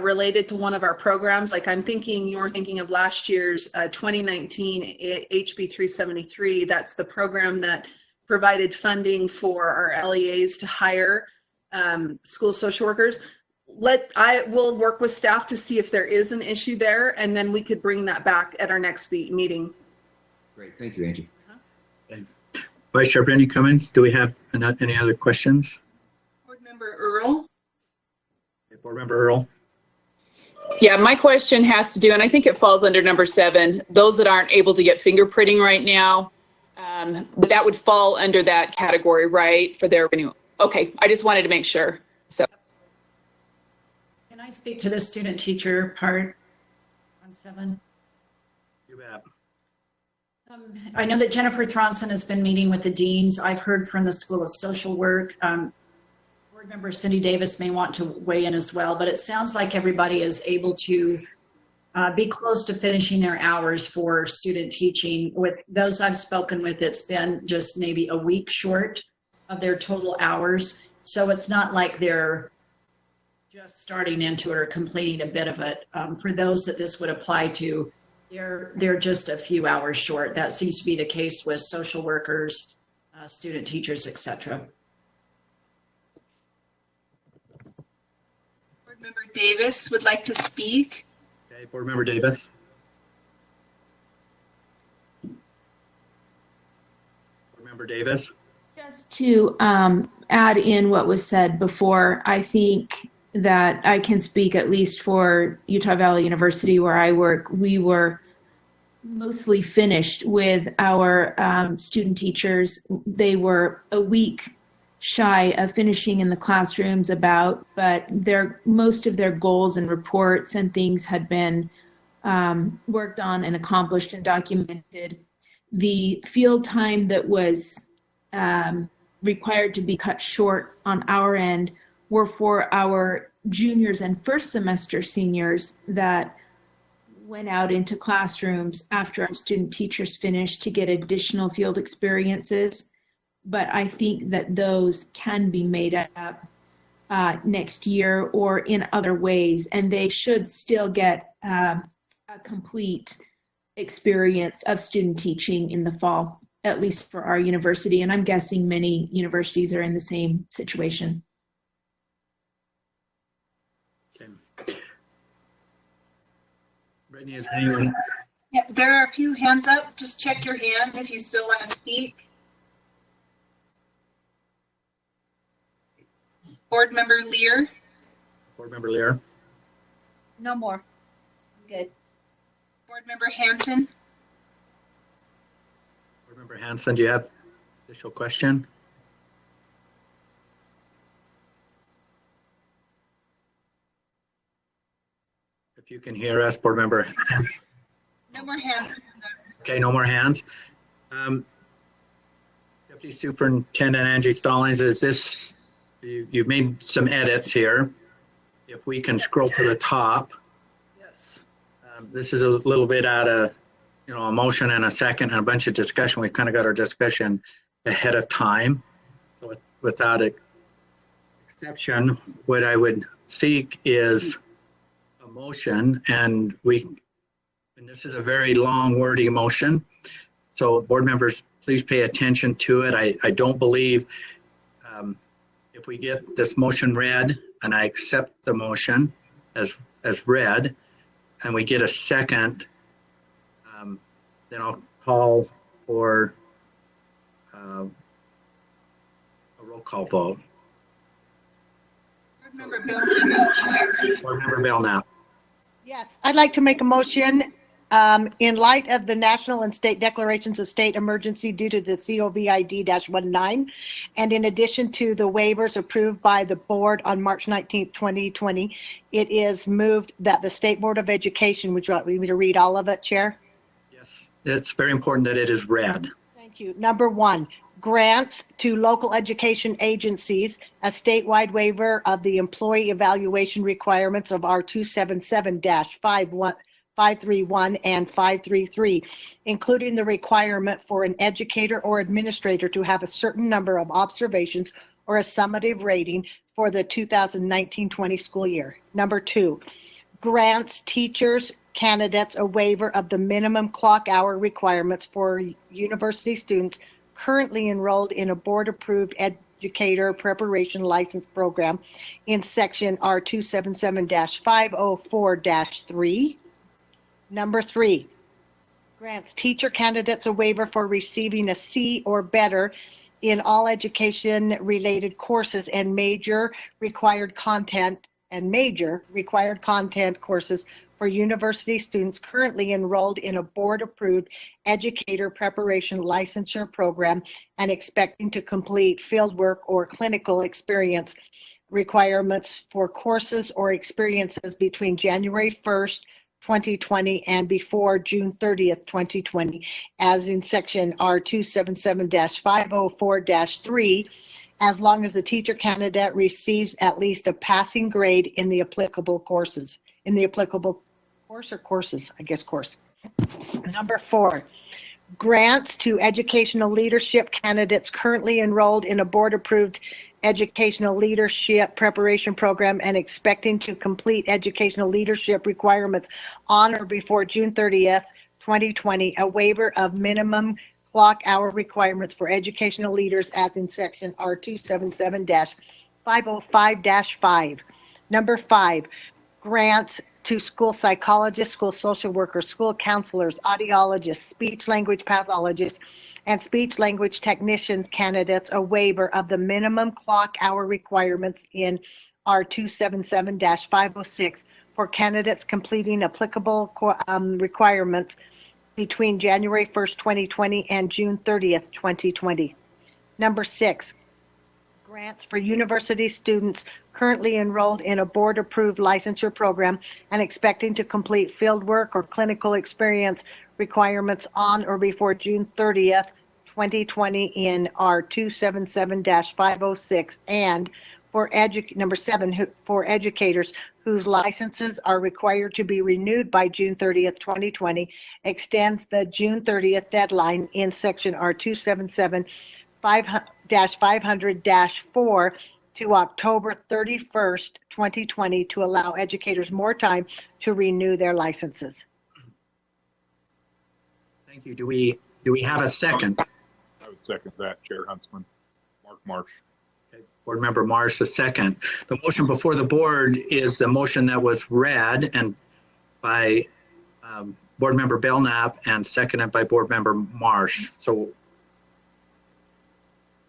related to one of our programs, like you're thinking of last year's 2019 HB 373, that's the program that provided funding for our LEAs to hire school social workers. I will work with staff to see if there is an issue there, and then we could bring that back at our next meeting. Great, thank you, Angie. Vice Chair Brandy Cummins, do we have any other questions? Board Member Earl. Board Member Earl. Yeah, my question has to do, and I think it falls under number 7, those that aren't able to get fingerprinting right now, but that would fall under that category, right, for their renewal. Okay, I just wanted to make sure. So, Can I speak to the student teacher part on 7? You bet. I know that Jennifer Thronson has been meeting with the deans. I've heard from the School of Social Work. Board Member Cindy Davis may want to weigh in as well, but it sounds like everybody is able to be close to finishing their hours for student teaching. With those I've spoken with, it's been just maybe a week short of their total hours. So it's not like they're just starting into it or completing a bit of it. For those that this would apply to, they're just a few hours short. That seems to be the case with social workers, student teachers, etc. Board Member Davis would like to speak. Okay, Board Member Davis. Board Member Davis. Just to add in what was said before, I think that I can speak at least for Utah Valley University where I work. We were mostly finished with our student teachers. They were a week shy of finishing in the classrooms but most of their goals and reports and things had been worked on and accomplished and documented. The field time that was required to be cut short on our end were for our juniors and first semester seniors that went out into classrooms after our student teachers finished to get additional field experiences. But I think that those can be made up next year or in other ways, and they should still get a complete experience of student teaching in the fall, at least for our university. And I'm guessing many universities are in the same situation. Brittany, is anyone? Yeah, there are a few hands up. Just check your hands if you still want to speak. Board Member Lear. Board Member Lear. No more. I'm good. Board Member Hanson. Board Member Hanson, do you have additional question? If you can hear us, Board Member. No more hands. Okay, no more hands. Deputy Superintendent Angie Stallings, is this, you've made some edits here. If we can scroll to the top. Yes. This is a little bit out of, a motion and a second and a bunch of discussion. We've kind of got our discussion ahead of time. So without exception, what I would seek is a motion, and this is a very long, wordy motion. So board members, please pay attention to it. I don't believe if we get this motion read and I accept the motion as read, and we get a second, then I'll call for a roll call vote. Board Member Belknap. Board Member Belknap. Yes, I'd like to make a motion in light of the national and state declarations of state emergency due to the COVID-19, and in addition to the waivers approved by the board on March 19th, 2020, it is moved that the State Board of Education, would you like me to read all of it, Chair? Yes, it's very important that it is read. Thank you. Number one, grants to local education agencies a statewide waiver of the employee evaluation requirements of R 277-531 and 533, including the requirement for an educator or administrator to have a certain number of observations or a summative rating for the 2019-20 school year. Number two, grants teachers candidates a waiver of the minimum clock hour requirements for university students currently enrolled in a board-approved educator preparation license program in section R 277-504-3. Number three, grants teacher candidates a waiver for receiving a C or better in all education-related courses and major required content courses for university students currently enrolled in a board-approved educator preparation licensure program and expecting to complete fieldwork or clinical experience requirements for courses or experiences between January 1st, 2020 and before June 30th, 2020, as in section R 277-504-3, as long as the teacher candidate receives at least a passing grade in the applicable courses, course. Number four, grants to educational leadership candidates currently enrolled in a board-approved educational leadership preparation program and expecting to complete educational leadership requirements on or before June 30th, 2020, a waiver of minimum clock hour requirements for educational leaders as in section R 277-505-5. Number five, grants to school psychologists, school social workers, school counselors, audiologists, speech language pathologists, and speech language technicians candidates a waiver of the minimum clock hour requirements in R 277-506 for candidates completing applicable requirements between January 1st, 2020 and June 30th, 2020. Number six, grants for university students currently enrolled in a board-approved licensure program and expecting to complete fieldwork or clinical experience requirements on or before June 30th, 2020 in R 277-506, and for number 7, for educators whose licenses are required to be renewed by June 30th, 2020, extends the June 30th deadline in section R277-500-4 to October 31st, 2020 to allow educators more time to renew their licenses. Thank you. Do we have a second? I would second that, Chair Huntsman. Mark Marsh. Okay. Board Member Marsh, the second. The motion before the board is the motion that was read and by Board Member Belknap and seconded by Board Member Marsh. So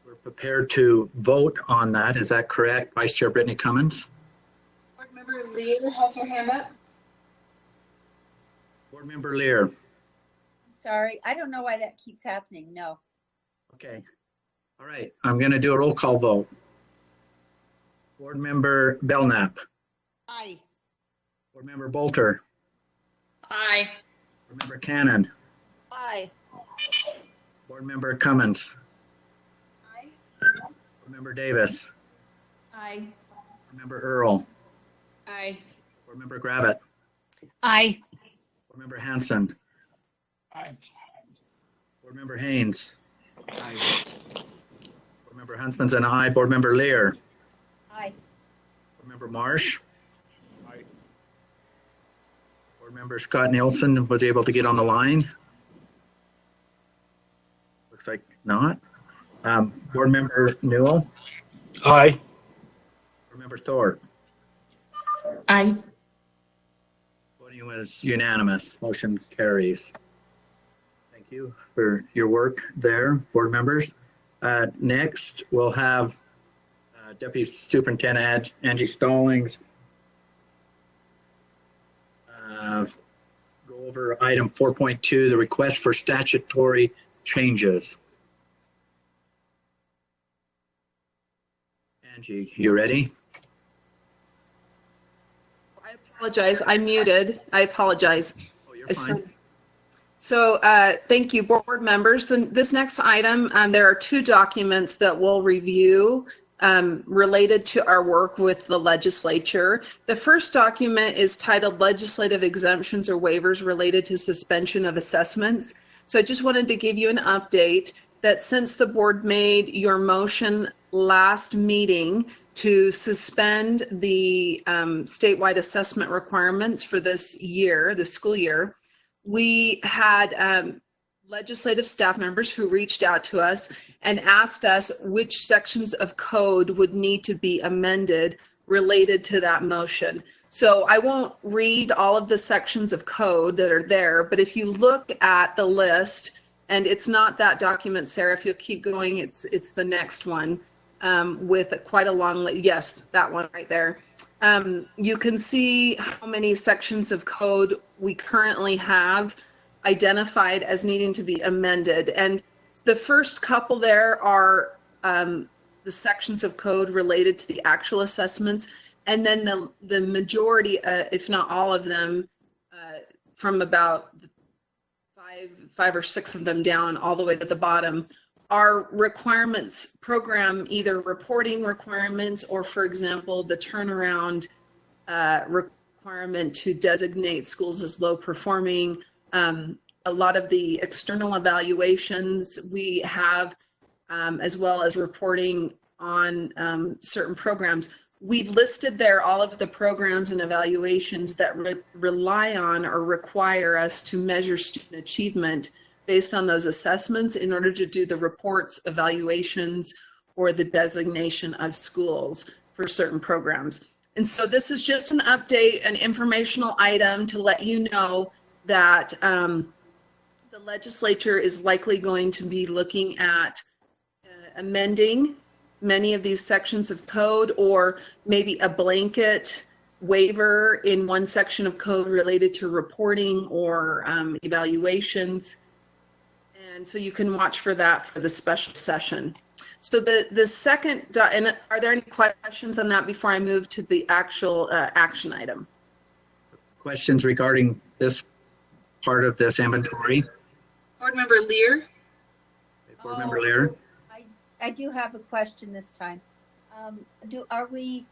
we're prepared to vote on that. Is that correct, Vice Chair Brittany Cummins? Board Member Lear has her hand up. Board Member Lear. Sorry, I don't know why that keeps happening. No. Okay. All right. I'm going to do a roll call vote. Board Member Belknap. Aye. Board Member Bolter. Aye. Board Member Cannon. Aye. Board Member Cummins. Aye. Board Member Davis. Aye. Board Member Earl. Aye. Board Member Gravitt. Aye. Board Member Hanson. Aye. Board Member Haynes. Aye. Board Member Huntsman's an aye. Board Member Lear. Aye. Board Member Marsh. Aye. Board Member Scott Nielsen was able to get on the line. Looks like not. Board Member Newell. Aye. Board Member Thorpe. Aye. Voting was unanimous. Motion carries. Thank you for your work there, board members. Next, we'll have Deputy Superintendent Angie Stallings go over item 4.2, the request for statutory changes. Angie, you ready? I apologize. I'm muted. I apologize. Oh, you're fine. So thank you, board members. This next item, there are 2 documents that we'll review related to our work with the legislature. The first document is titled Legislative Exemptions or Waivers Related to Suspension of Assessments. So I just wanted to give you an update that since the board made your motion last meeting to suspend the statewide assessment requirements for this year, the school year, we had legislative staff members who reached out to us and asked us which sections of code would need to be amended related to that motion. So I won't read all of the sections of code that are there, but if you look at the list, and it's not that document, Sarah, if you'll keep going, it's the next one with quite a long list. Yes, that one right there. You can see how many sections of code we currently have identified as needing to be amended. And the first couple there are the sections of code related to the actual assessments. And then the majority, if not all of them, from about five or six of them down all the way to the bottom, are requirements, program either reporting requirements or, for example, the turnaround requirement to designate schools as low performing. A lot of the external evaluations we have, as well as reporting on certain programs. We've listed there all of the programs and evaluations that rely on or require us to measure student achievement based on those assessments in order to do the reports, evaluations, or the designation of schools for certain programs. And so this is just an update, an informational item to let you know that the legislature is likely going to be looking at amending many of these sections of code, or maybe a blanket waiver in one section of code related to reporting or evaluations. And so you can watch for that for the special session. So the second, and are there any questions on that before I move to the actual action item? Questions regarding this part of this inventory? Board Member Lear. Board Member Lear. I do have a question this time. Do we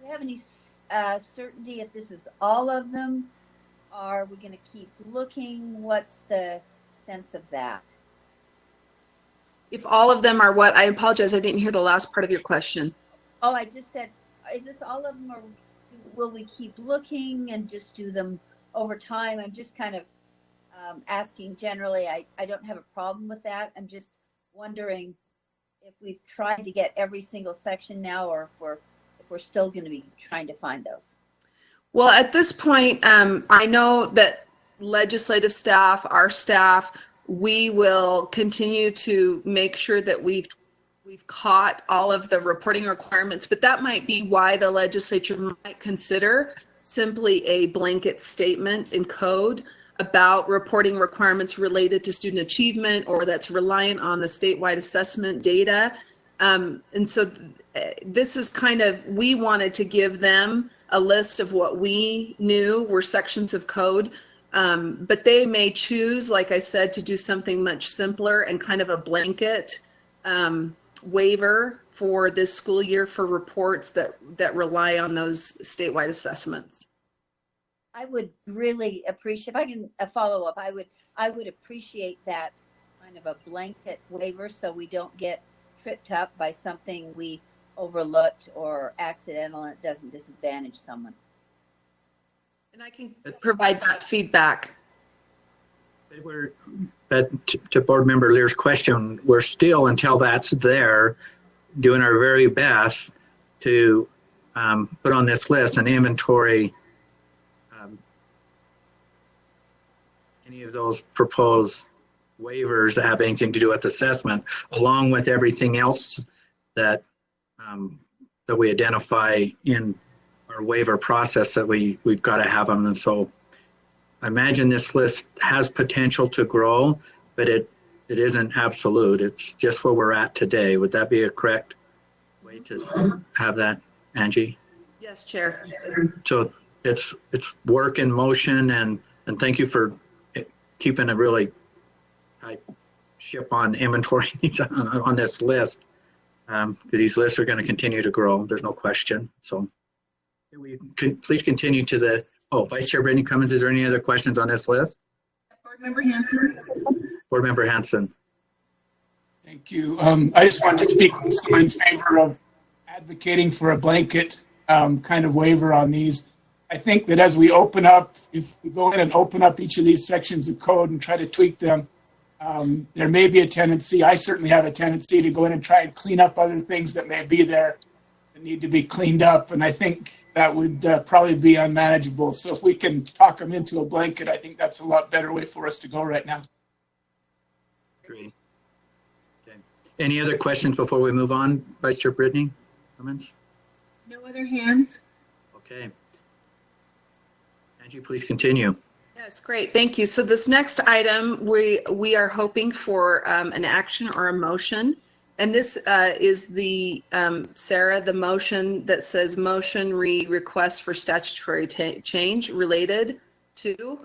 have any certainty if this is all of them? Are we going to keep looking? What's the sense of that? If all of them are what? I apologize, I didn't hear the last part of your question. Oh, I just said, is this all of them, or will we keep looking and just do them over time? I'm just kind of asking generally. I don't have a problem with that. I'm just wondering if we've tried to get every single section now, or if we're still going to be trying to find those. Well, at this point, I know that legislative staff, our staff, we will continue to make sure that we've caught all of the reporting requirements, but that might be why the legislature might consider simply a blanket statement in code about reporting requirements related to student achievement, or that's reliant on the statewide assessment data. And so this is kind of, we wanted to give them a list of what we knew were sections of code, but they may choose, like I said, to do something much simpler and kind of a blanket waiver for this school year for reports that rely on those statewide assessments. I would really appreciate, if I can follow up, I would appreciate that kind of a blanket waiver, so we don't get tripped up by something we overlooked or accidental and it doesn't disadvantage someone. And I can provide that feedback. To Board Member Lear's question, we're still, until that's there, doing our very best to put on this list an inventory any of those proposed waivers that have anything to do with assessment, along with everything else that that we identify in our waiver process that we've got to have them. And so I imagine this list has potential to grow, but it isn't absolute. It's just where we're at today. Would that be a correct way to have that, Angie? Yes, Chair. So it's work in motion, and thank you for keeping a really tight ship on inventory on this list, because these lists are going to continue to grow. There's no question. So we can please continue to the, Vice Chair Brittany Cummins, is there any other questions on this list? Board Member Hanson. Board Member Hanson. Thank you. I just wanted to speak in favor of advocating for a blanket kind of waiver on these. I think that as we open up, if we go in and open up each of these sections of code and try to tweak them, there may be a tendency, I certainly have a tendency, to go in and try and clean up other things that may be there that need to be cleaned up. And I think that would probably be unmanageable. So if we can talk them into a blanket, I think that's a lot better way for us to go right now. Agreed. Okay. Any other questions before we move on, Vice Chair Brittany Cummins? No other hands. Okay. Angie, please continue. Yes, great. Thank you. So this next item, we are hoping for an action or a motion. And this is the, Sarah, the motion that says motion request for statutory change related to.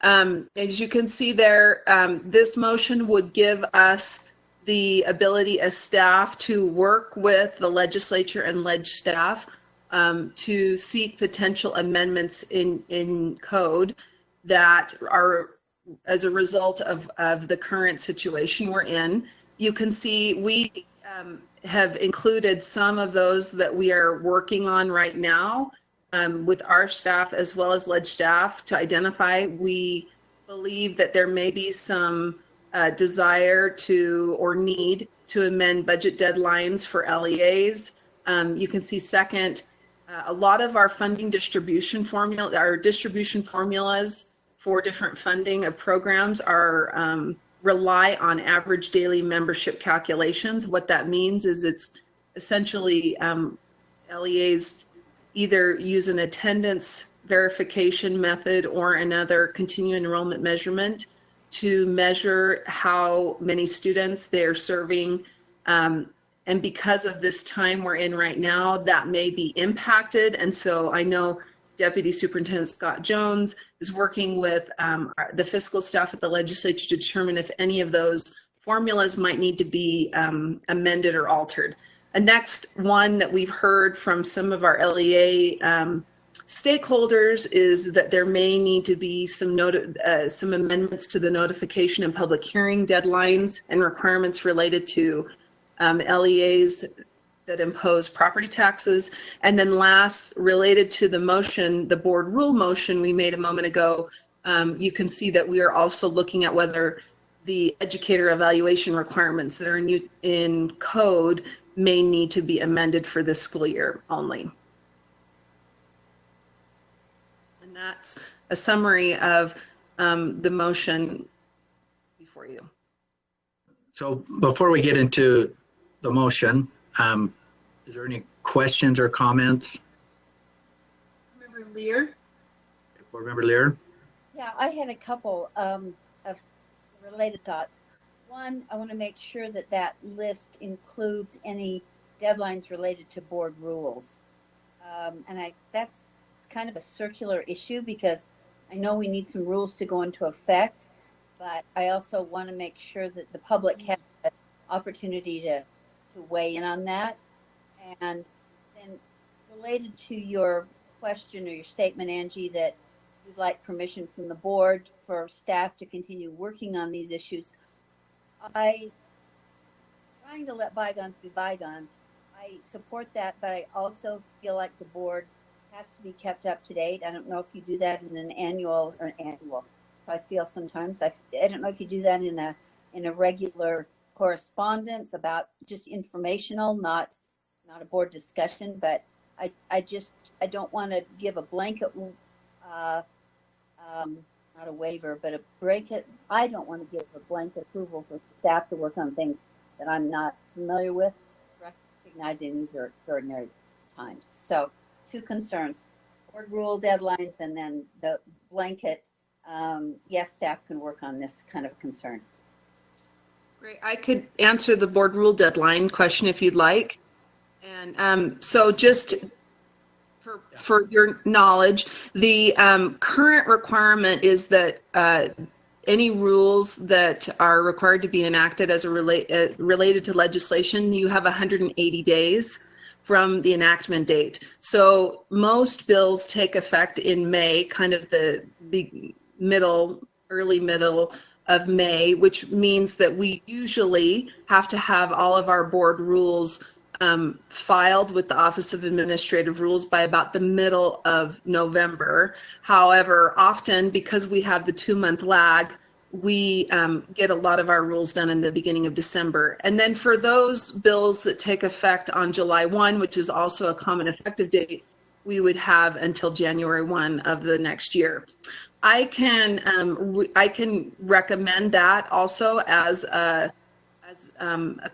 As you can see there, this motion would give us the ability as staff to work with the legislature and leg staff to seek potential amendments in code that are as a result of the current situation we're in. You can see we have included some of those that we are working on right now with our staff as well as leg staff to identify. We believe that there may be some desire to or need to amend budget deadlines for LEAs. You can see second, a lot of our funding distribution formula, our distribution formulas for different funding of programs are rely on average daily membership calculations. What that means is it's essentially LEAs either use an attendance verification method or another continuing enrollment measurement to measure how many students they're serving. And because of this time we're in right now, that may be impacted. And so I know Deputy Superintendent Scott Jones is working with the fiscal staff at the legislature to determine if any of those formulas might need to be amended or altered. A next one that we've heard from some of our LEA stakeholders is that there may need to be some amendments to the notification and public hearing deadlines and requirements related to LEAs that impose property taxes. And then last, related to the motion, the board rule motion we made a moment ago, you can see that we are also looking at whether the educator evaluation requirements that are in code may need to be amended for this school year only. And that's a summary of the motion before you. So before we get into the motion, is there any questions or comments? Member Lear? Board Member Lear? Yeah, I had a couple of related thoughts. One, I want to make sure that that list includes any deadlines related to board rules. And that's kind of a circular issue because I know we need some rules to go into effect, but I also want to make sure that the public has the opportunity to weigh in on that. And then related to your question or your statement, Angie, that you'd like permission from the board for staff to continue working on these issues. Trying to let bygones be bygones. I support that, but I also feel like the board has to be kept up to date. I don't know if you do that in an annual. So I feel sometimes I don't know if you do that in a regular correspondence about just informational, not a board discussion. But I don't want to give a blanket. Not a waiver, but a blanket. I don't want to give a blanket approval for staff to work on things that I'm not familiar with, recognizing these are extraordinary times. So 2 concerns, board rule deadlines, and then the blanket, yes, staff can work on this kind of concern. Great. I could answer the board rule deadline question if you'd like. And so just for your knowledge, the current requirement is that any rules that are required to be enacted as related to legislation, you have 180 days from the enactment date. So most bills take effect in May, kind of the early middle of May, which means that we usually have to have all of our board rules filed with the Office of Administrative Rules by about the middle of November. However, often because we have the 2-month lag, we get a lot of our rules done in the beginning of December. And then for those bills that take effect on July 1, which is also a common effective date, we would have until January 1 of the next year. I can recommend that also as a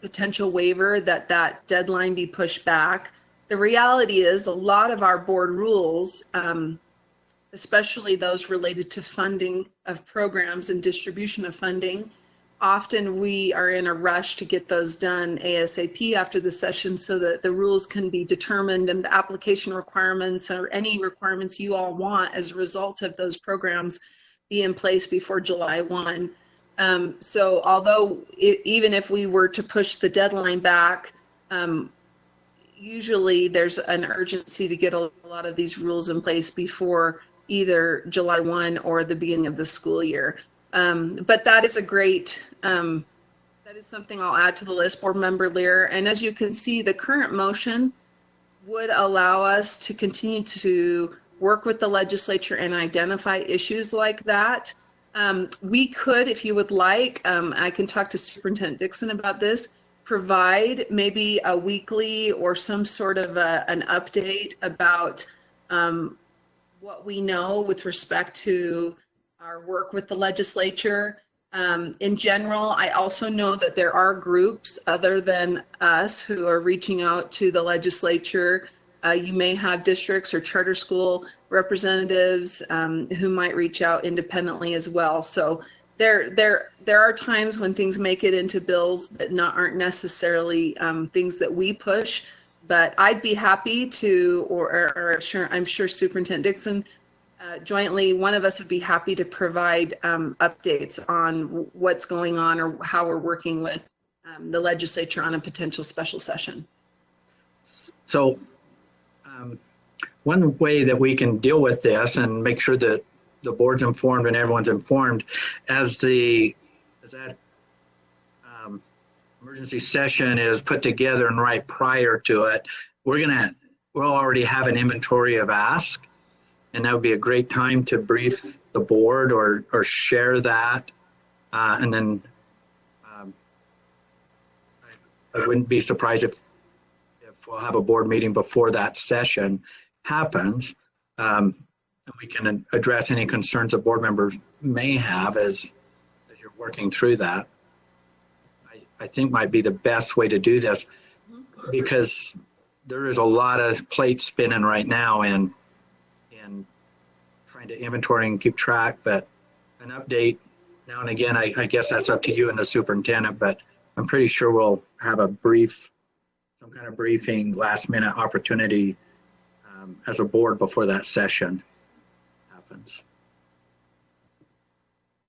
potential waiver, that deadline be pushed back. The reality is a lot of our board rules, especially those related to funding of programs and distribution of funding, often we are in a rush to get those done ASAP after the session so that the rules can be determined and the application requirements or any requirements you all want as a result of those programs be in place before July 1. So although even if we were to push the deadline back, usually there's an urgency to get a lot of these rules in place before either July 1 or the beginning of the school year. But that is that is something I'll add to the list, Board Member Lear. And as you can see, the current motion would allow us to continue to work with the legislature and identify issues like that. We could, if you would like, I can talk to Superintendent Dixon about this, provide maybe a weekly or some sort of an update about what we know with respect to our work with the legislature. In general, I also know that there are groups other than us who are reaching out to the legislature. You may have districts or charter school representatives who might reach out independently as well. So there are times when things make it into bills that aren't necessarily things that we push, but I'd be happy to, or I'm sure Superintendent Dixon, jointly, one of us would be happy to provide updates on what's going on or how we're working with the legislature on a potential special session. So one way that we can deal with this and make sure that the board's informed and everyone's informed as that emergency session is put together and right prior to it, we'll already have an inventory of ask, and that would be a great time to brief the board or share that. And then I wouldn't be surprised if we'll have a board meeting before that session happens. And we can address any concerns that board members may have as you're working through that. I think might be the best way to do this, because there is a lot of plates spinning right now in trying to inventory and keep track, but an update now and again, I guess that's up to you and the superintendent, but I'm pretty sure we'll have some kind of briefing, last minute opportunity as a board before that session happens.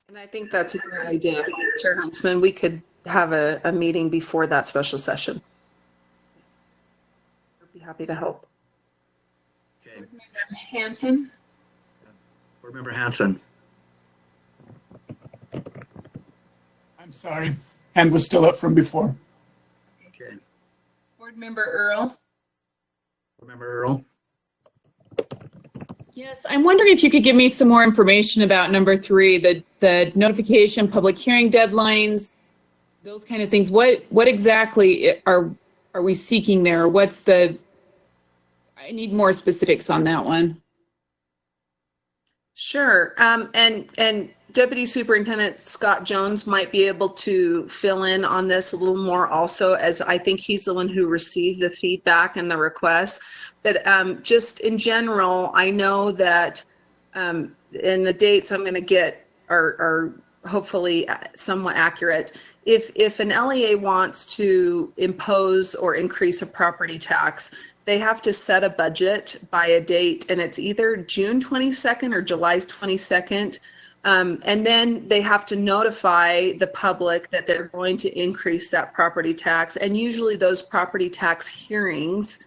And I think that's a great idea, Chair Huntsman. We could have a meeting before that special session. I'd be happy to help. Okay. Board Member Hanson. Board Member Hanson. I'm sorry. Hand was still up from before. Okay. Board Member Earl. Board Member Earl. Yes, I'm wondering if you could give me some more information about number 3, the notification, public hearing deadlines, those kind of things. What exactly are we seeking there? I need more specifics on that one. Sure. And Deputy Superintendent Scott Jones might be able to fill in on this a little more also, as I think he's the one who received the feedback and the requests. But just in general, I know that and the dates I'm going to get are hopefully somewhat accurate. If an LEA wants to impose or increase a property tax, they have to set a budget by a date, and it's either June 22nd or July 22nd. And then they have to notify the public that they're going to increase that property tax. And usually those property tax hearings,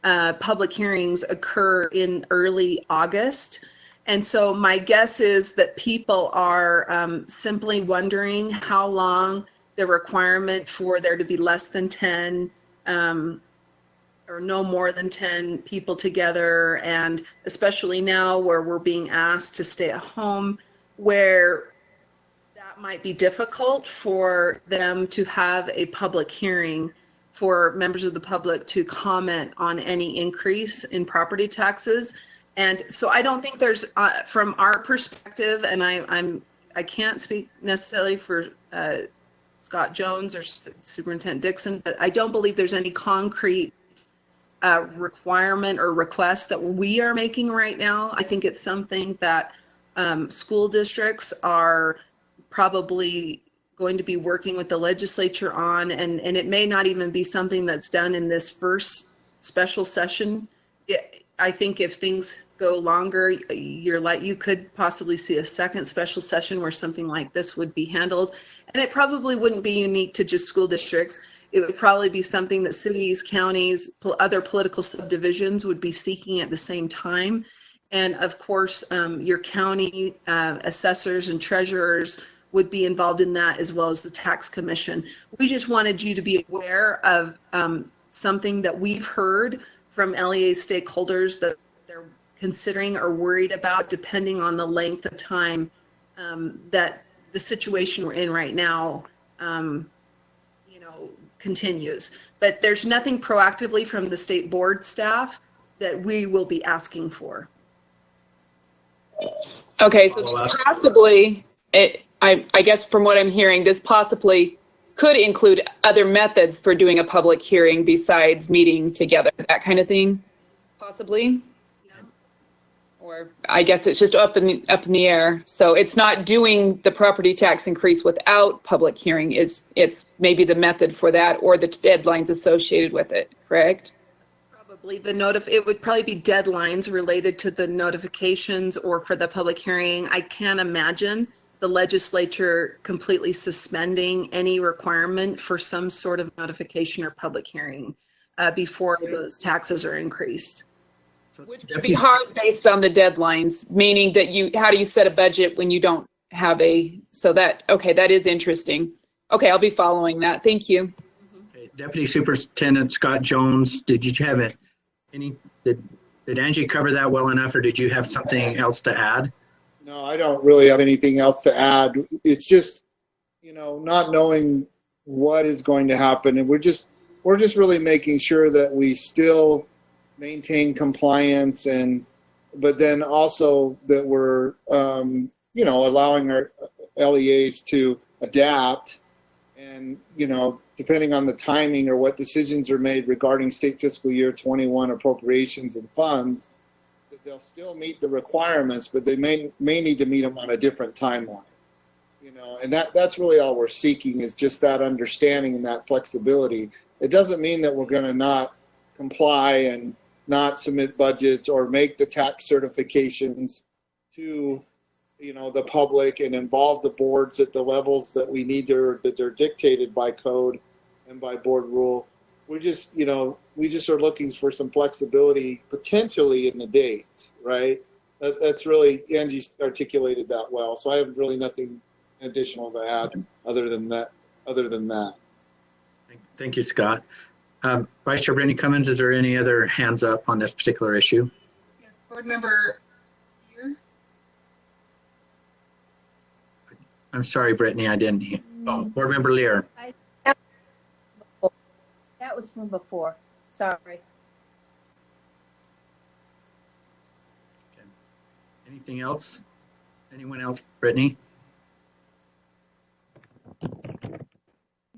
public hearings, occur in early August. And so my guess is that people are simply wondering how long the requirement for there to be less than 10 or no more than 10 people together, and especially now where we're being asked to stay at home, where that might be difficult for them to have a public hearing for members of the public to comment on any increase in property taxes. And so I don't think there's, from our perspective, and I can't speak necessarily for Scott Jones or Superintendent Dixon, but I don't believe there's any concrete requirement or request that we are making right now. I think it's something that school districts are probably going to be working with the legislature on, and it may not even be something that's done in this first special session. I think if things go longer, you could possibly see a second special session where something like this would be handled. And it probably wouldn't be unique to just school districts. It would probably be something that cities, counties, other political subdivisions would be seeking at the same time. And of course, your county assessors and treasurers would be involved in that, as well as the tax commission. We just wanted you to be aware of something that we've heard from LEA stakeholders that they're considering or worried about, depending on the length of time that the situation we're in right now continues. But there's nothing proactively from the state board staff that we will be asking for. Okay, so this possibly, I guess from what I'm hearing, this possibly could include other methods for doing a public hearing besides meeting together, that kind of thing, possibly? Yeah. Or I guess it's just up in the air. So it's not doing the property tax increase without public hearing. It's maybe the method for that or the deadlines associated with it, correct? Probably it would probably be deadlines related to the notifications or for the public hearing. I can't imagine the legislature completely suspending any requirement for some sort of notification or public hearing. before those taxes are increased. Which would be hard based on the deadlines, meaning that how do you set a budget when you don't have that is interesting. Okay, I'll be following that. Thank you. Okay, Deputy Superintendent Scott Jones, did you have did Angie cover that well enough, or did you have something else to add? No, I don't really have anything else to add. It's just, not knowing what is going to happen, and we're just really making sure that we still maintain compliance, but then also that we're allowing our LEAs to adapt, and depending on the timing or what decisions are made regarding state fiscal year 21 appropriations and funds, that they'll still meet the requirements, but they may need to meet them on a different timeline. And that's really all we're seeking, is just that understanding and that flexibility. It doesn't mean that we're going to not comply and not submit budgets or make the tax certifications to the public and involve the boards at the levels that we need that they're dictated by code and by board rule. We just are looking for some flexibility potentially in the dates, right? That's really, Angie articulated that well. So I have really nothing additional to add other than that. Thank you, Scott. Vice Chair Brittany Cummins, is there any other hands up on this particular issue? Yes, Board Member Lear. I'm sorry, Brittany, I didn't hear. Oh, Board Member Lear. That was from before. Sorry. Okay. Anything else? Anyone else? Brittany?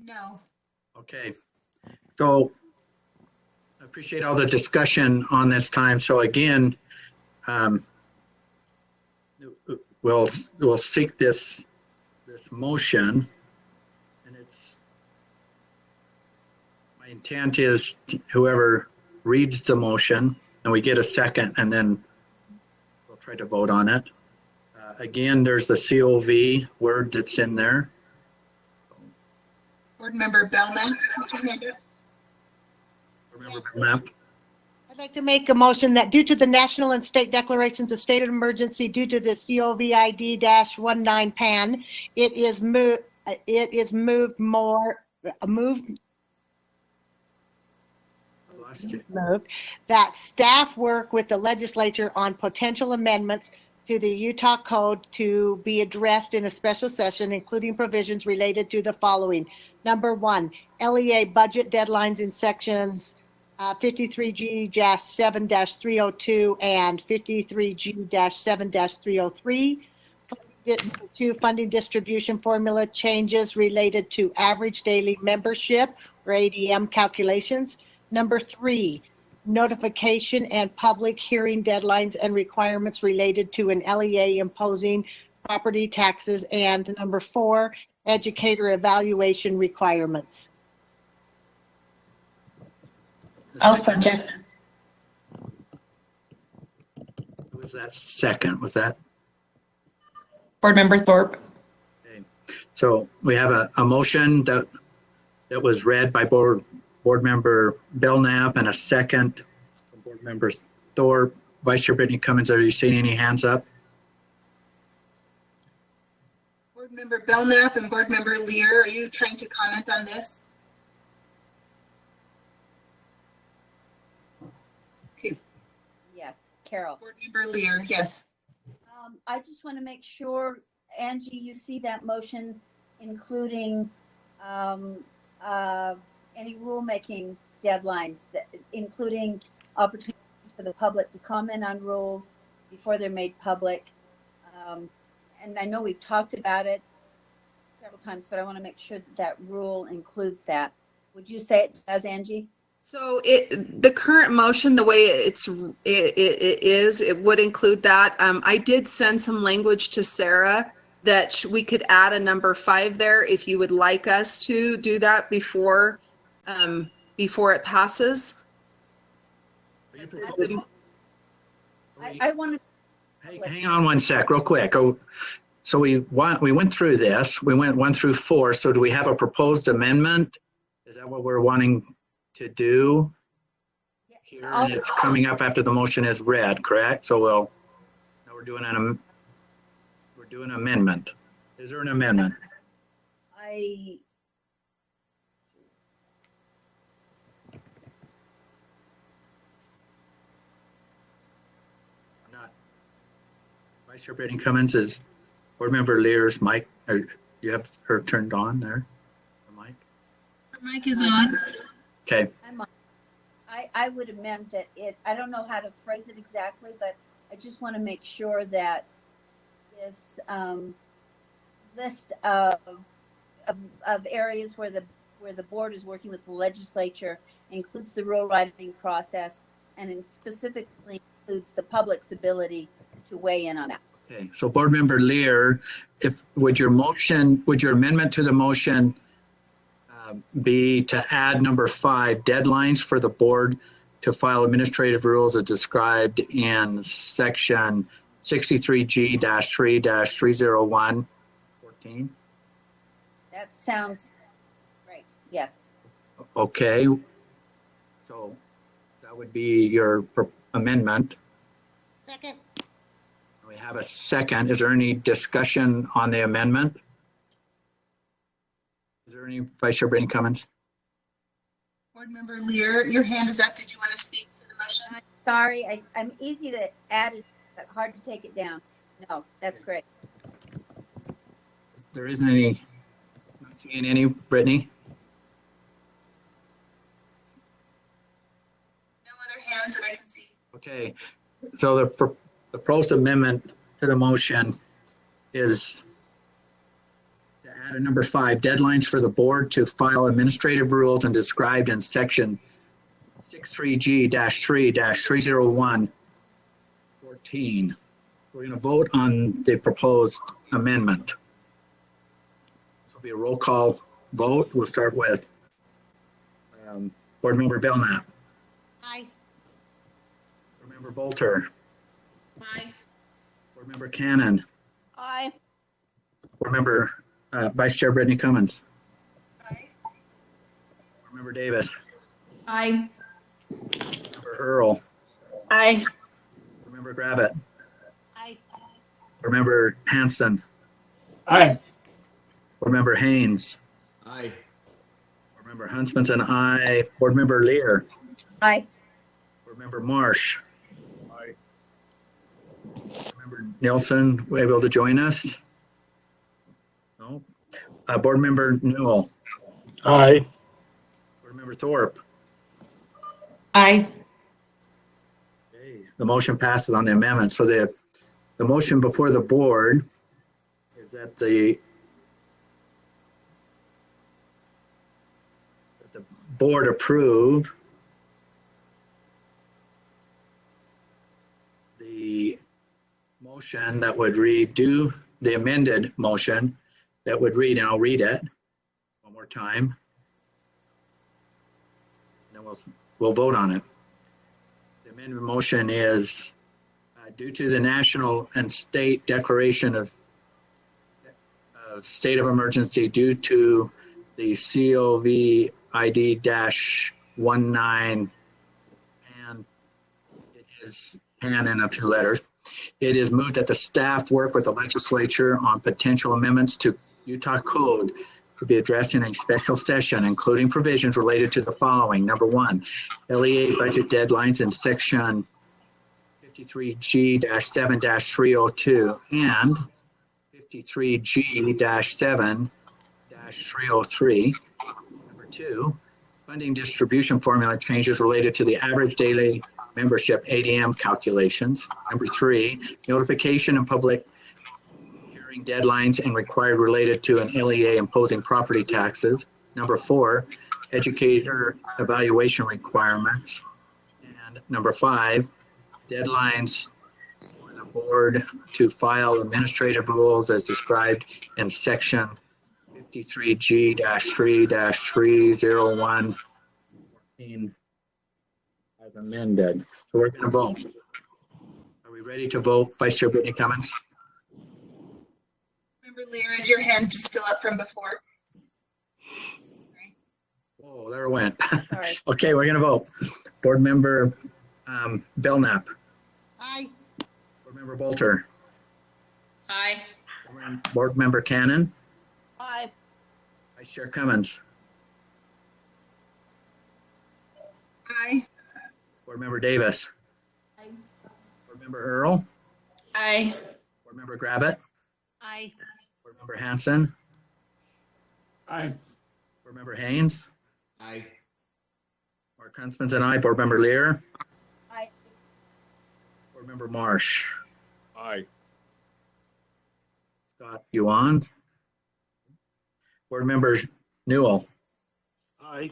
No. Okay. So I appreciate all the discussion on this time. So again, we'll seek this motion, and my intent is whoever reads the motion, and we get a second, and then we'll try to vote on it. Again, there's the COV word that's in there. Board Member Belknap has her hand up. Board Member Belknap. I'd like to make a motion that due to the national and state declarations of state of emergency due to the COVID-19 PAN, it is moved that staff work with the legislature on potential amendments to the Utah Code to be addressed in a special session, including provisions related to the following. Number 1, LEA budget deadlines in sections 53G-7-302 and 53G-7-303. 2, funding distribution formula changes related to average daily membership or ADM calculations. Number 3, notification and public hearing deadlines and requirements related to an LEA imposing property taxes. And number 4, educator evaluation requirements. I'll second. Who was that second? Was that? Board Member Thorpe. Okay. So we have a motion that was read by Board Member Belknap and a second from Board Member Thorpe. Vice Chair Brittany Cummins, are you seeing any hands up? Board Member Belknap and Board Member Lear, are you trying to comment on this? Okay. Yes, Carol. Board Member Lear, yes. I just want to make sure, Angie, you see that motion including any rulemaking deadlines, including opportunities for the public to comment on rules before they're made public. And I know we've talked about it several times, but I want to make sure that rule includes that. Would you say it does, Angie? So the current motion, the way it would include that. I did send some language to Sarah that we could add a number 5 there if you would like us to do that before it passes. I want to. Hang on one sec, real quick. Oh, so we went through this. We went 1 through 4. So do we have a proposed amendment? Is that what we're wanting to do? here, and it's coming up after the motion is read, correct? So now we're doing an amendment. Is there an amendment? Not. Vice Chair Brittany Cummins is Board Member Lear's mic. You have her turned on there. The mic. Her mic is on. Okay. I would amend that I don't know how to phrase it exactly, but I just want to make sure that this list of areas where the board is working with the legislature includes the rule writing process and specifically includes the public's ability to weigh in on that. Okay, so Board Member Lear, would your amendment to the motion be to add number 5, deadlines for the board to file administrative rules as described in section 63G-3-301-14? That sounds great. Yes. Okay, so that would be your amendment. Second. We have a second. Is there any discussion on the amendment? Is there any Vice Chair Brittany Cummins? Board Member Lear, your hand is up. Did you want to speak to the motion? I'm sorry. I'm easy to add it, but hard to take it down. No, that's great. There isn't any, not seeing any, Brittany? No other hands that I can see. Okay, so the proposed amendment to the motion is to add a number 5, deadlines for the board to file administrative rules and described in section 63G-3-301-14. We're going to vote on the proposed amendment. This will be a roll call vote. We'll start with Board Member Belknap. Aye. Board Member Bolter. Aye. Board Member Cannon. Aye. Board Member Vice Chair Brittany Cummins. Aye. Board Member Davis. Aye. Member Earl. Aye. Board Member Gravitt. Aye. Board Member Hanson. Aye. Board Member Haynes. Aye. Board Member Huntsman, aye. Board Member Lear. Aye. Board Member Marsh. Aye. Board Member Nielsen, able to join us? No. Board Member Newell. Aye. Board Member Thorpe. Aye. Okay. The motion passes on the amendment. So the motion before the board is that the board approve the motion that would read, the amended motion that would read, and I'll read it one more time. Then we'll vote on it. The amended motion is due to the national and state declaration of state of emergency due to the COVID-19, and it is PAN in a few letters. It is moved that the staff work with the legislature on potential amendments to Utah Code to be addressed in a special session, including provisions related to the following. Number 1, LEA budget deadlines in section 53G-7-302 and 53G-7-303. Number 2, funding distribution formula changes related to the average daily membership ADM calculations. Number 3, notification and public hearing deadlines and required related to an LEA imposing property taxes. Number 4, educator evaluation requirements. And number 5, deadlines for the board to file administrative rules as described in section 53G-3-301-14 as amended. So we're going to vote. Are we ready to vote? Vice Chair Brittany Cummins. Member Lear, is your hand just still up from before? Oh, Oh, there it went. Sorry. Okay, we're going to vote. Board Member Belknap. Aye. Board Member Bolter. Aye. Board Member Cannon. Aye. Vice Chair Cummins. Aye. Board Member Davis. Aye. Board Member Earl. Aye. Board Member Gravitt. Aye. Board Member Hanson. Aye. Board Member Haynes. Aye. Mark Huntsman's and I. Board Member Lear. Aye. Board Member Marsh. Aye. Scott, you on? Board Member Newell. Aye.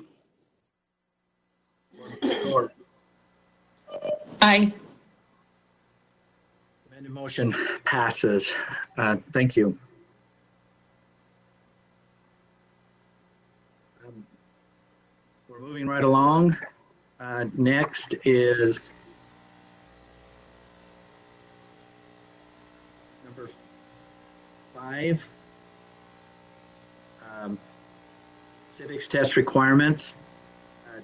Board Aye. Amended motion passes. Thank you. We're moving right along. Next is number 5. Civics test requirements.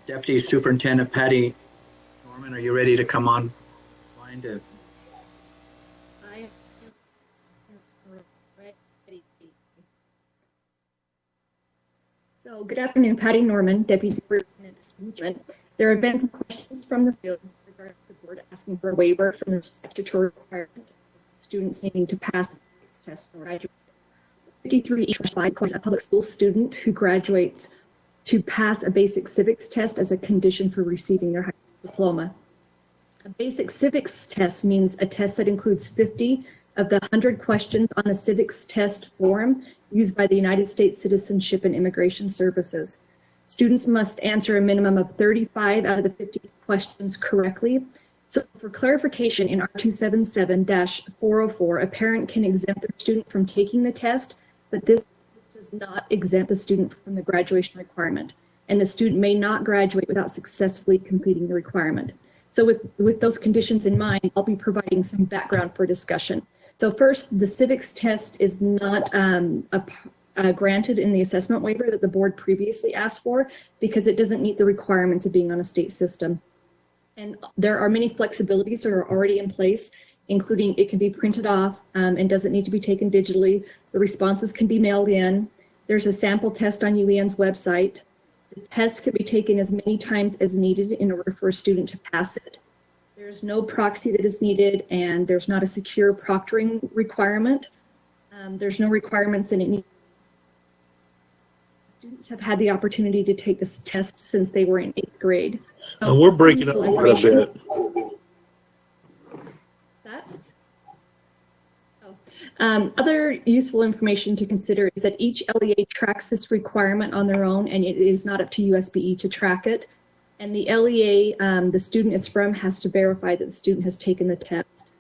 Deputy Superintendent Patty Norman, are you ready to come on line to? So, good afternoon, Patty Norman, Deputy Superintendent of Student Engagement. There have been some questions from the field with regard to the board asking for a waiver from the statutory requirement of students needing to pass the civics test or graduate. 53E/5 requires a public school student who graduates to pass a basic civics test as a condition for receiving their high school diploma. A basic civics test means a test that includes 50 of the 100 questions on the civics test form used by the United States Citizenship and Immigration Services. Students must answer a minimum of 35 out of the 50 questions correctly. So for clarification, in R277-404, a parent can exempt their student from taking the test, but this does not exempt the student from the graduation requirement, and the student may not graduate without successfully completing the requirement. So with those conditions in mind, I'll be providing some background for discussion. So first, the civics test is not granted in the assessment waiver that the board previously asked for because it doesn't meet the requirements of being on a state system. And there are many flexibilities that are already in place, including it can be printed off and doesn't need to be taken digitally. The responses can be mailed in. There's a sample test on UEN's website. The test can be taken as many times as needed in order for a student to pass it. There's no proxy that is needed, and there's not a secure proctoring requirement. There's no requirements that it needs. Students have had the opportunity to take this test since they were in 8th grade. So We're breaking up quite a bit. Other useful information to consider is that each LEA tracks this requirement on their own, and it is not up to USBE to track it. And the LEA the student is from has to verify that the student has taken the test.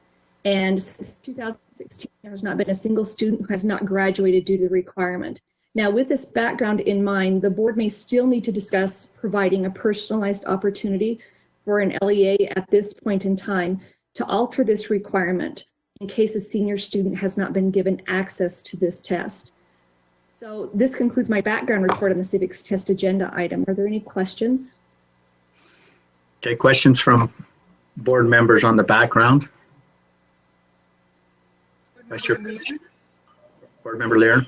And since 2016, there has not been a single student who has not graduated due to the requirement. Now, with this background in mind, the board may still need to discuss providing a personalized opportunity for an LEA at this point in time to alter this requirement in case a senior student has not been given access to this test. So this concludes my background report on the civics test agenda item. Are there any questions? Okay, questions from board members on the background? Board Member Lear.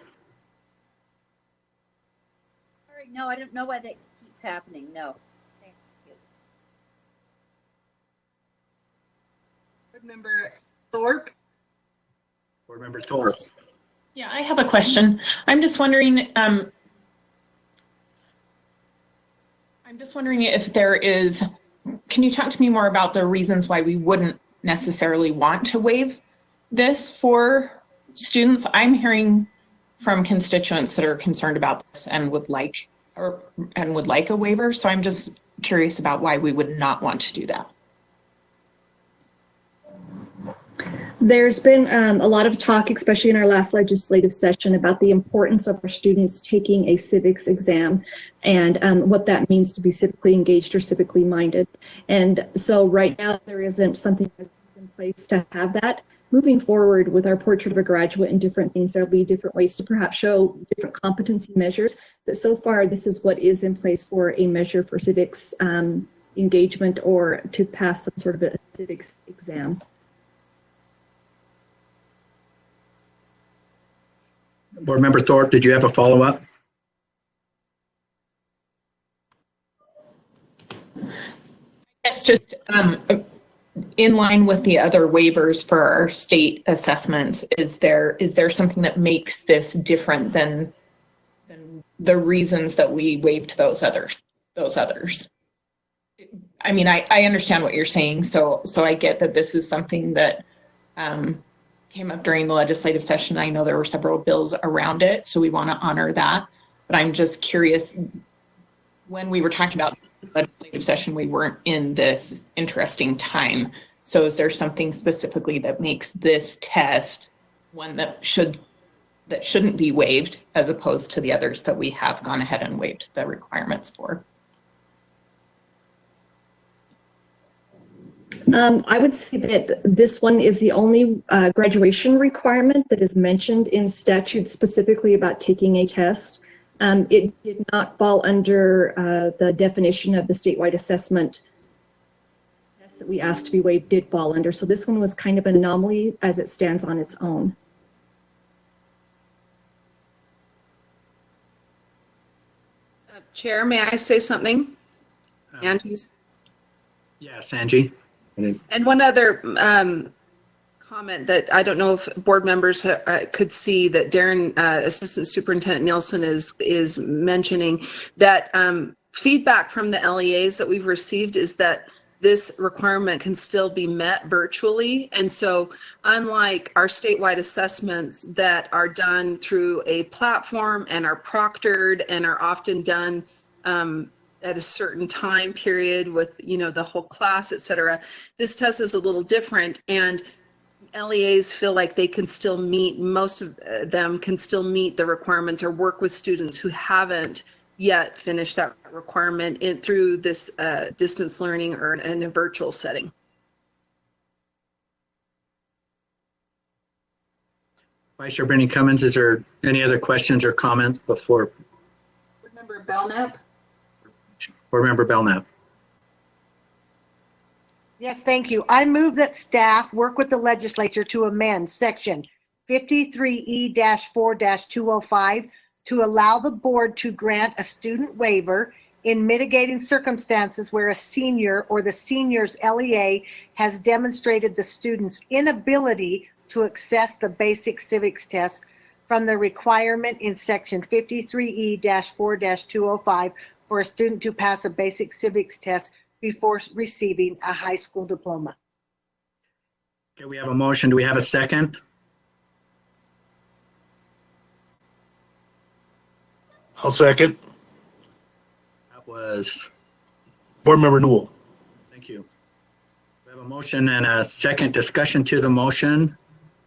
Sorry, no, I don't know why that keeps happening. No. Thank you. Board Member Thorpe. Board Member Thorpe. Yeah, I have a question. I'm just wondering if there is, can you talk to me more about the reasons why we wouldn't necessarily want to waive this for students? I'm hearing from constituents that are concerned about this and would like a waiver. So I'm just curious about why we would not want to do that. There's been a lot of talk, especially in our last legislative session, about the importance of our students taking a civics exam and what that means to be civically engaged or civically minded. And so right now there isn't something that's in place to have that. moving forward with our portrait of a graduate and different things, there'll be different ways to perhaps show different competency measures. But so far, this is what is in place for a measure for civics engagement or to pass some sort of a civics exam. Board Member Thorpe, did you have a follow-up? It's just in line with the other waivers for our state assessments. Is there something that makes this different than the reasons that we waived those others? I mean, I understand what you're saying, so I get that this is something that came up during the legislative session. I know there were several bills around it, so we want to honor that. But I'm just curious, when we were talking about the legislative session, we weren't in this interesting time. So is there something specifically that makes this test one that shouldn't be waived as opposed to the others that we have gone ahead and waived the requirements for? I would say that this one is the only graduation requirement that is mentioned in statute specifically about taking a test. It did not fall under the definition of the statewide assessment test that we asked to be waived did fall under. So this one was kind of an anomaly as it stands on its own. Chair, may I say something? Angie's. Yes, Angie. And one other comment that I don't know if board members could see that Darren, Assistant Superintendent Nielsen is mentioning, that feedback from the LEAs that we've received is that this requirement can still be met virtually. And so unlike our statewide assessments that are done through a platform and are proctored and are often done at a certain time period with, you know, the whole class, et cetera, this test is a little different. And LEAs feel like they can still meet, most of them can still meet the requirements or work with students who haven't yet finished that requirement through this distance learning or in a virtual setting. Vice Chair Brittany Cummins, is there any other questions or comments before? Board Member Belknap? Board Member Belknap. Yes, thank you. I move that staff work with the legislature to amend section 53E-4-205 to allow the board to grant a student waiver in mitigating circumstances where a senior or the senior's LEA has demonstrated the student's inability to access the basic civics test from the requirement in section 53E-4-205 for a student to pass a basic civics test before receiving a high school diploma. Okay, we have a motion. Do we have a second? I'll second. That was Board Member Newell. Thank you. We have a motion and a second. Discussion to the motion.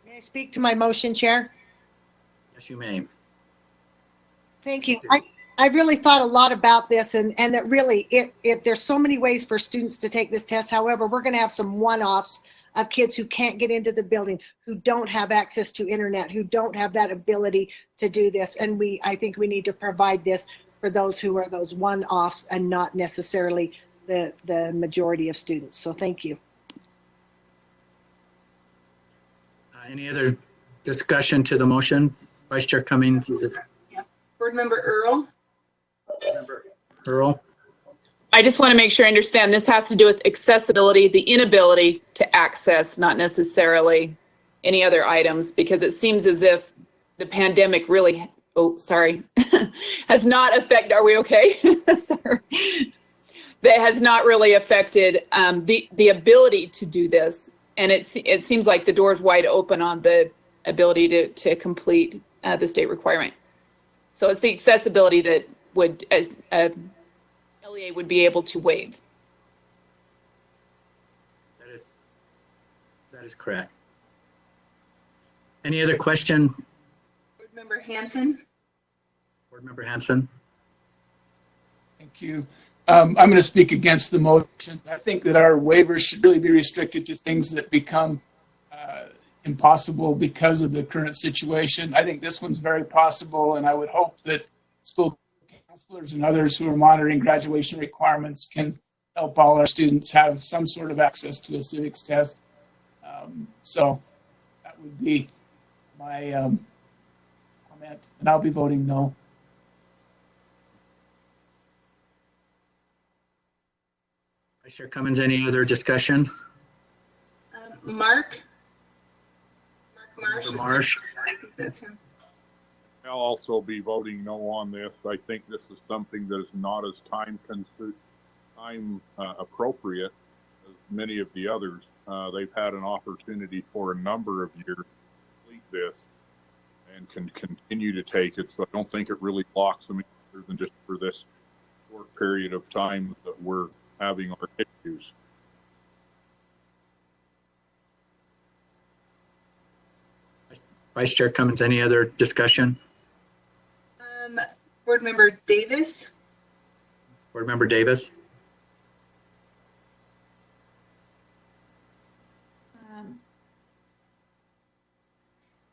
May I speak to my motion, Chair? Yes, you may. Thank you. I really thought a lot about this, and that really, if there's so many ways for students to take this test. However, we're going to have some one-offs of kids who can't get into the building, who don't have access to internet, who don't have that ability to do this. And I think we need to provide this for those who are those one-offs and not necessarily the majority of students. So thank you. Any other discussion to the motion? Vice Chair Cummings. Yeah. Board Member Earl? Earl? I just want to make sure I understand this has to do with accessibility, the inability to access, not necessarily any other items, because it seems as if the pandemic really, has not affected, are we okay? Sorry. That has not really affected the ability to do this. And it seems like the door's wide open on the ability to complete the state requirement. So it's the accessibility that would LEA would be able to waive. That is correct. Any other question? Board Member Hanson? Board Member Hanson? Thank you. I'm going to speak against the motion. I think that our waivers should really be restricted to things that become impossible because of the current situation. I think this one's very possible, and I would hope that school counselors and others who are monitoring graduation requirements can help all our students have some sort of access to a civics test. So that would be my comment, and I'll be voting no. Vice Chair Cummins, any other discussion? Mark Marsh. I think that's him. I'll also be voting no on this. I think this is something that is not as time appropriate as many of the others. They've had an opportunity for a number of years to complete this and can continue to take it. So I don't think it really blocks them other than just for this short period of time that we're having our issues. Vice Chair Cummins, any other discussion? Board Member Davis. Board Member Davis?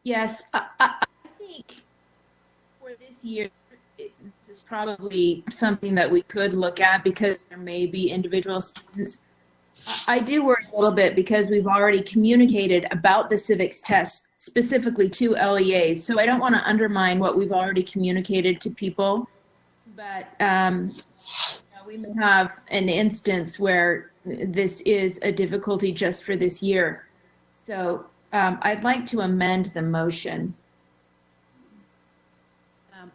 Yes, I think for this year, this is probably something that we could look at because there may be individual students. I do worry a little bit because we've already communicated about the civics test specifically to LEAs. So I don't want to undermine what we've already communicated to people, but we may have an instance where this is a difficulty just for this year. So I'd like to amend the motion.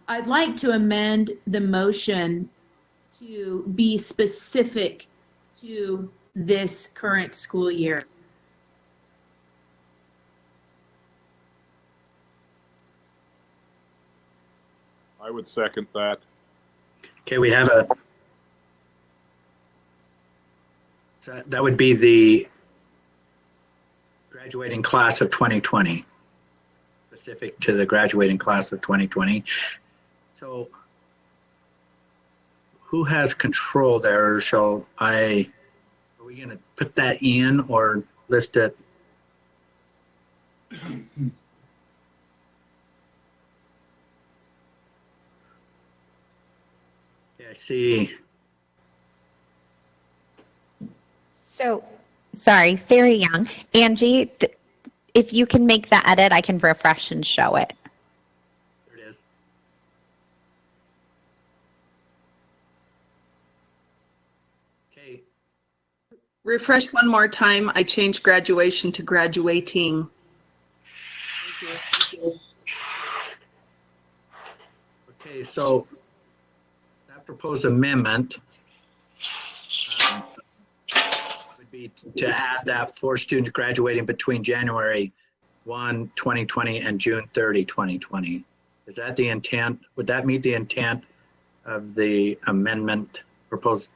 I'd like to amend the motion to be specific to this current school year. I would second that. Okay, we have a, so that would be the graduating class of 2020, specific to the graduating class of 2020. So who has control there? Are we going to put that in or list it? I see. So, sorry, Sarah Young. Angie, if you can make the edit, I can refresh and show it. There it is. Okay. Refresh one more time. I changed graduation to graduating. Thank you. Okay, so that proposed amendment would be to add that for students graduating between January 1, 2020 and June 30, 2020. Is that the intent? Would that meet the intent of the amendment, proposed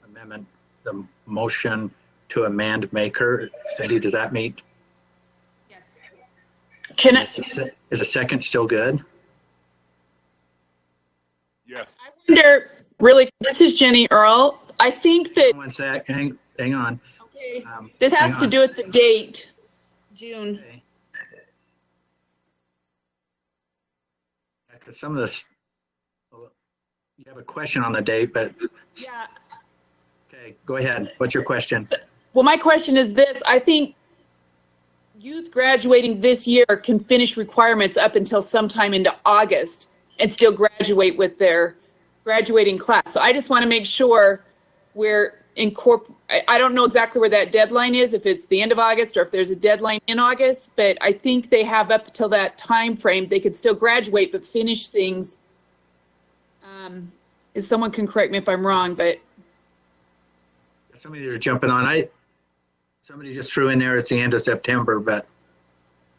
amendment, the motion to amend maker? Cindy, does that meet? Yes. Can I? Is a second still good? Yes. I wonder, really, this is Jenny Earl. I think that. One sec, hang on. Okay. This has to do with the date, June. Okay. Because some of this, you have a question on the date, but. Yeah. Okay, go ahead. What's your question? Well, my question is this. I think youth graduating this year can finish requirements up until sometime into August and still graduate with their graduating class. So I just want to make sure we're I don't know exactly where that deadline is, if it's the end of August or if there's a deadline in August, but I think they have up until that time frame. They could still graduate but finish things. Someone can correct me if I'm wrong, but Somebody are jumping on. Somebody just threw in there it's the end of September, but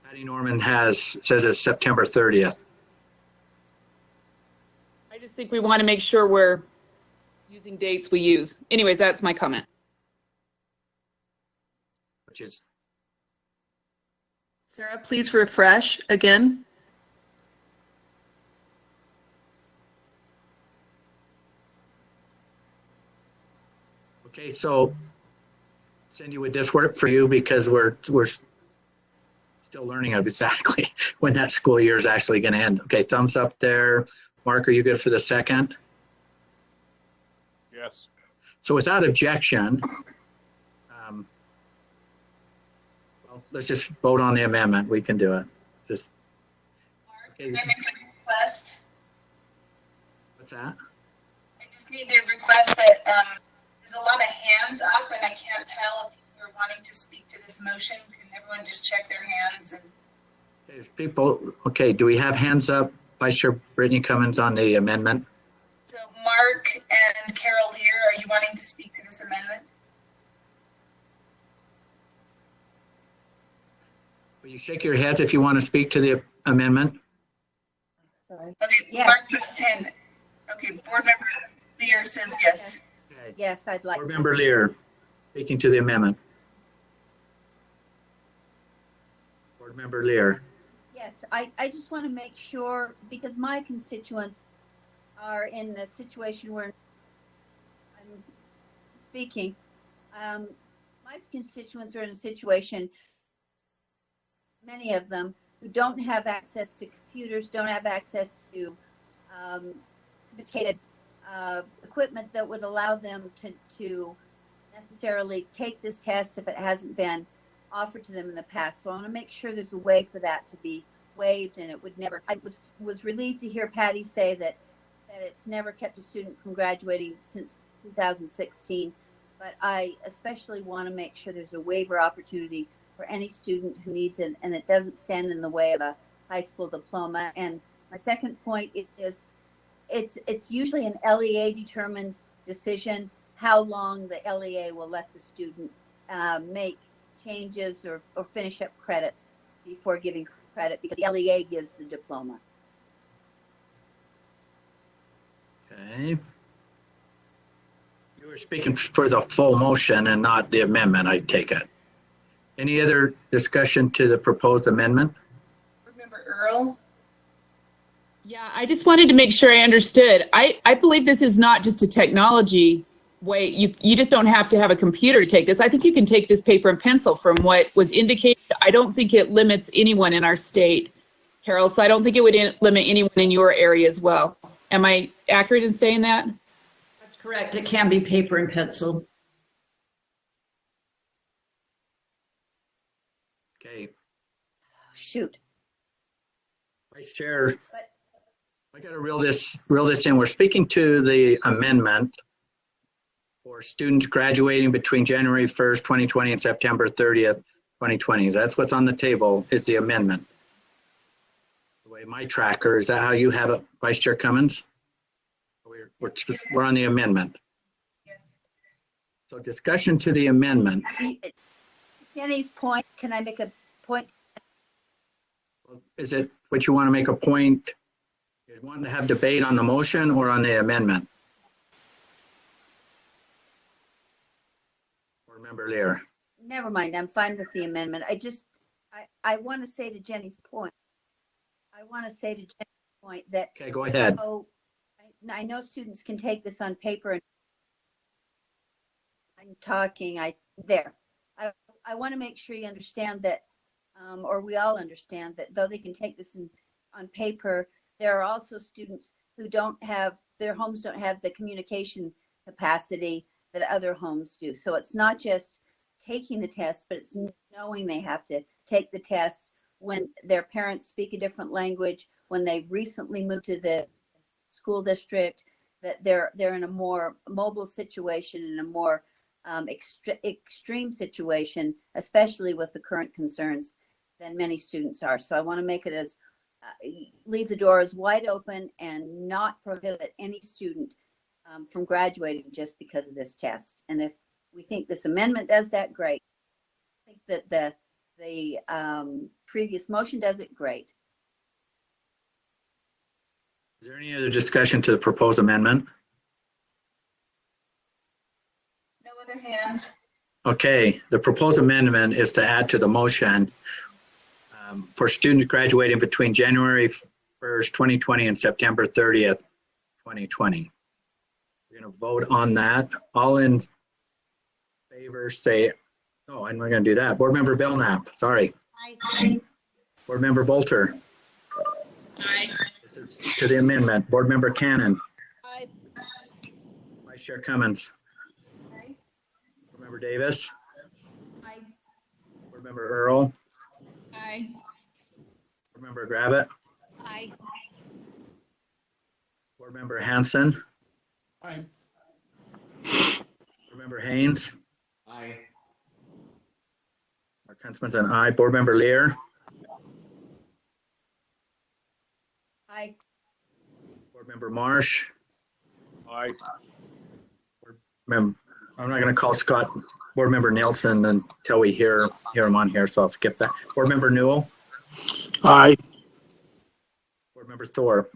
Patty Norman says it's September 30th. I just think we want to make sure we're using dates we use. Anyways, that's my comment. Which is Sarah, please refresh again. okay. So Cindy, would this work for you? Because we're still learning of exactly when that school year is actually going to end. Okay, thumbs up there. Mark, are you good for the second? Yes. So without objection, well, let's just vote on the amendment. We can do it. Just. Okay. Can I make a request? What's that? I just need to request that there's a lot of hands up, and I can't tell if people are wanting to speak to this motion. Can everyone just check their hands? And Okay, people, okay, do we have hands up? Vice Chair Brittany Cummins on the amendment. so Mark and Carol Lear, are you wanting to speak to this amendment? Will you shake your heads if you want to speak to the amendment? Sorry. Okay, Yes. Mark puts 10. Okay, Board Member Lear says yes. Okay. Yes, I'd like Board to. Member Lear, speaking to the amendment. Board Member Lear. Yes, I just want to make sure, because my constituents are in a situation where I'm speaking. My constituents are in a situation, many of them, who don't have access to computers, don't have access to sophisticated equipment that would allow them to necessarily take this test if it hasn't been offered to them in the past. So I want to make sure there's a way for that to be waived, and it would never. I was relieved to hear Patty say that it's never kept a student from graduating since 2016. But I especially want to make sure there's a waiver opportunity for any student who needs it, and it doesn't stand in the way of a high school diploma. And my second point is it's usually an LEA determined decision how long the LEA will let the student make changes or finish up credits before giving credit, because the LEA gives the diploma. Okay. You were speaking for the full motion and not the amendment, I take it. Any other discussion to the proposed amendment? Board Member Earl? Yeah, I just wanted to make sure I understood. I believe this is not just a technology way. You just don't have to have a computer to take this. I think you can take this paper and pencil from what was indicated. I don't think it limits anyone in our state, Carol, so I don't think it would limit anyone in your area as well. Am I accurate in saying that? That's correct. It can be paper and pencil. Okay. Shoot. Vice Chair, I got to reel this in. We're speaking to the amendment for students graduating between January 1st, 2020 and September 30th, 2020. That's what's on the table is the amendment. The way my tracker, is that how you have it, Vice Chair Cummins? We're on the amendment. Yes. So discussion to the amendment. Jenny's point, can I make a point? Is it what you want to make a point? You want to have debate on the motion or on the amendment? Board Member Lear. Never mind, I'm fine with the amendment. I want to say to Jenny's point, that. Okay, go ahead. Oh, I know students can take this on paper, and I'm talking, I want to make sure you understand that, or we all understand that though they can take this on paper, there are also students who their homes don't have the communication capacity that other homes do. So it's not just taking the test, but it's knowing they have to take the test when their parents speak a different language, when they've recently moved to the school district, that they're in a more mobile situation, in a more extreme situation, especially with the current concerns, than many students are. So I want to make it as leave the door as wide open and not prohibit any student from graduating just because of this test. And if we think this amendment does that, great. I think that the previous motion does it, great. Is there any other discussion to the proposed amendment? No other hands. Okay, the proposed amendment is to add to the motion for students graduating between January 1st, 2020 and September 30th, 2020. We're going to vote on that. All in favor say, oh, I'm not going to do that. Board Member Belknap, sorry. Aye. Board Member Bolter. Aye. This is to the amendment. Board Member Cannon. Aye. Vice Chair Cummins. Aye. Board Member Davis. Aye. Board Member Earl. Aye. Board Member Gravitt. Aye. Board Member Hanson. Aye. Board Member Haynes. Aye. Mark Huntsman's an aye. Board Member Lear. Aye. Board Member Marsh. Aye. I'm not going to call Scott. Board Member Nelson until we hear him on here, so I'll skip that. Board Member Newell. Aye. Board Member Thorpe.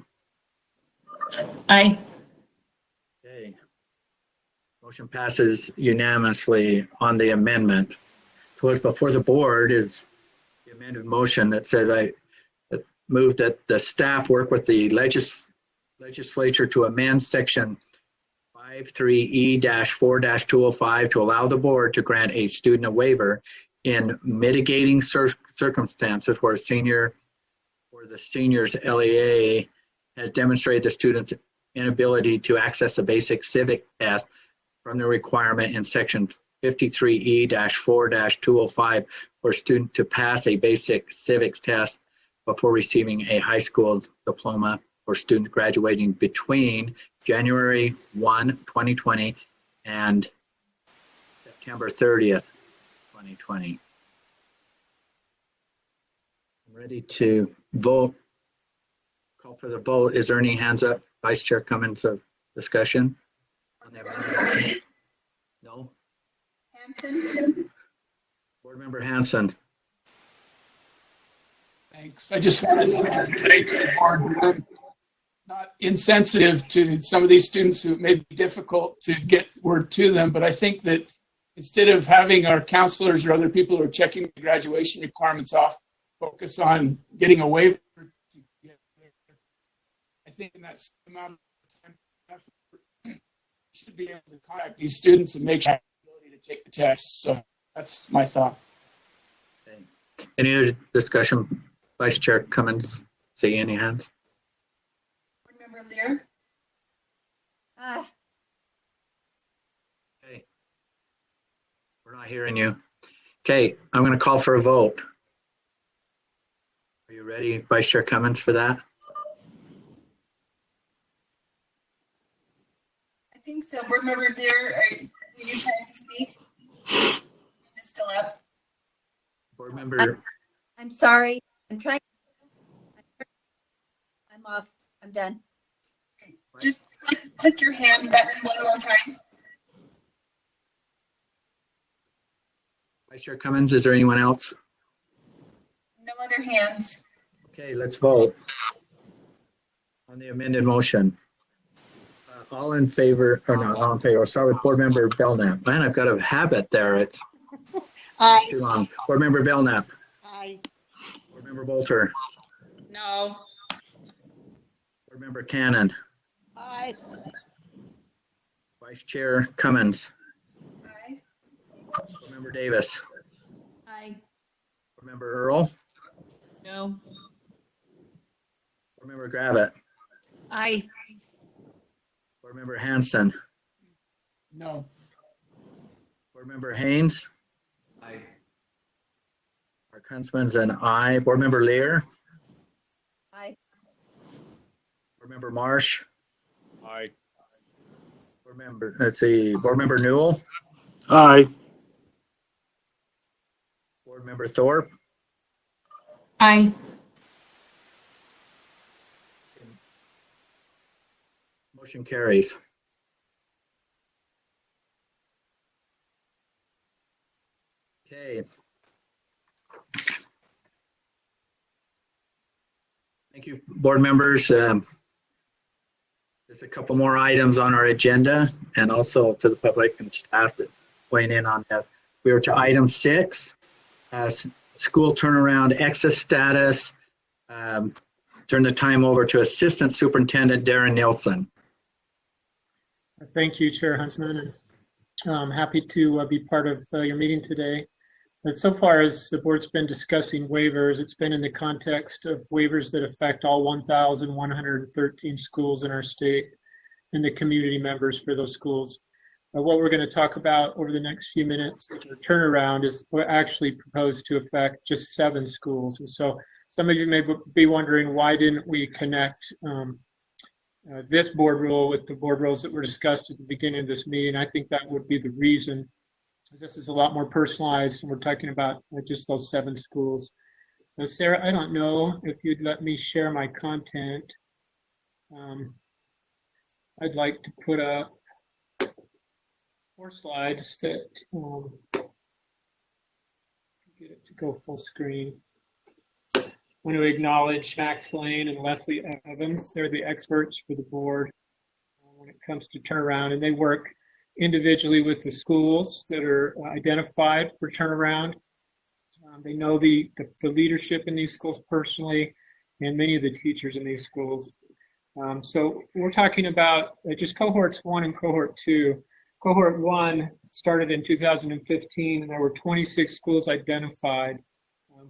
Aye. Okay. Motion passes unanimously on the amendment. So what's before the board is the amended motion that says I move that the staff work with the legislature to amend section 53E-4-205 to allow the board to grant a student a waiver in mitigating circumstances where the senior's LEA has demonstrated the student's inability to access the basic civic test from the requirement in section 53E-4-205 for a student to pass a basic civics test before receiving a high school diploma for students graduating between January 1, 2020 and September 30th, 2020. I'm ready to vote. Call for the vote. Is there any hands up? Vice Chair Cummins of discussion? On the amendment? No? Hanson? Board Member Hanson. Thanks. I just wanted to say to the board, I'm not insensitive to some of these students who it may be difficult to get word to them, but I think that instead of having our counselors or other people who are checking the graduation requirements off, focus on getting a waiver to get there. I think in that amount of time, we should be able to contact these students and make sure they have the ability to take the test. So that's my thought. Okay. Any other discussion? Vice Chair Cummins, see any hands? Board Member Lear? Okay. We're not hearing you. Okay, I'm going to call for a vote. Are you ready, Vice Chair Cummins, for that? I think so. Board Member Lear, are you trying to speak? It's still up. Board Member. I'm sorry. I'm trying. I'm off. I'm done. Just click your hand button one more time. Vice Chair Cummins, is there anyone else? No other hands. Okay, let's vote on the amended motion. All in favor, or not all in favor, I'll start with Board Member Belknap. Man, I've got a habit there. It's Aye. too long. Board Member Belknap. Aye. Board Member Bolter. No. Board Member Cannon. Aye. Vice Chair Cummins. Aye. Board Member Davis. Aye. Board Member Earl. No. Board Member Gravitt. Aye. Board Member Hanson. No. Board Member Haynes. Aye. Mark Huntsman's an aye. Board Member Lear. Aye. Board Member Marsh. Aye. Board Member, let's see, Board Member Newell. Aye. Board Member Thorpe. Aye. Motion carries. Okay. Thank you, board members. There's a couple more items on our agenda, and also to the public and staff that's weighing in on this. We are to item 6, school turnaround exit status. Turn the time over to Assistant Superintendent Darren Nielsen. Thank you, Chair Huntsman, and I'm happy to be part of your meeting today. So far as the board's been discussing waivers, it's been in the context of waivers that affect all 1,113 schools in our state and the community members for those schools. What we're going to talk about over the next few minutes, the turnaround, is actually proposed to affect just 7 schools. And so some of you may be wondering, why didn't we connect this board rule with the board rules that were discussed at the beginning of this meeting? I think that would be the reason. This is a lot more personalized, and we're talking about just those 7 schools. Now, Sarah, I don't know if you'd let me share my content. I'd like to put up 4 slides that get it to go full screen. I want to acknowledge Max Lane and Leslie Evans. They're the experts for the board when it comes to turnaround, and they work individually with the schools that are identified for turnaround. They know the leadership in these schools personally, and many of the teachers in these schools. So we're talking about just cohorts 1 and cohort 2. Cohort 1 started in 2015, and there were 26 schools identified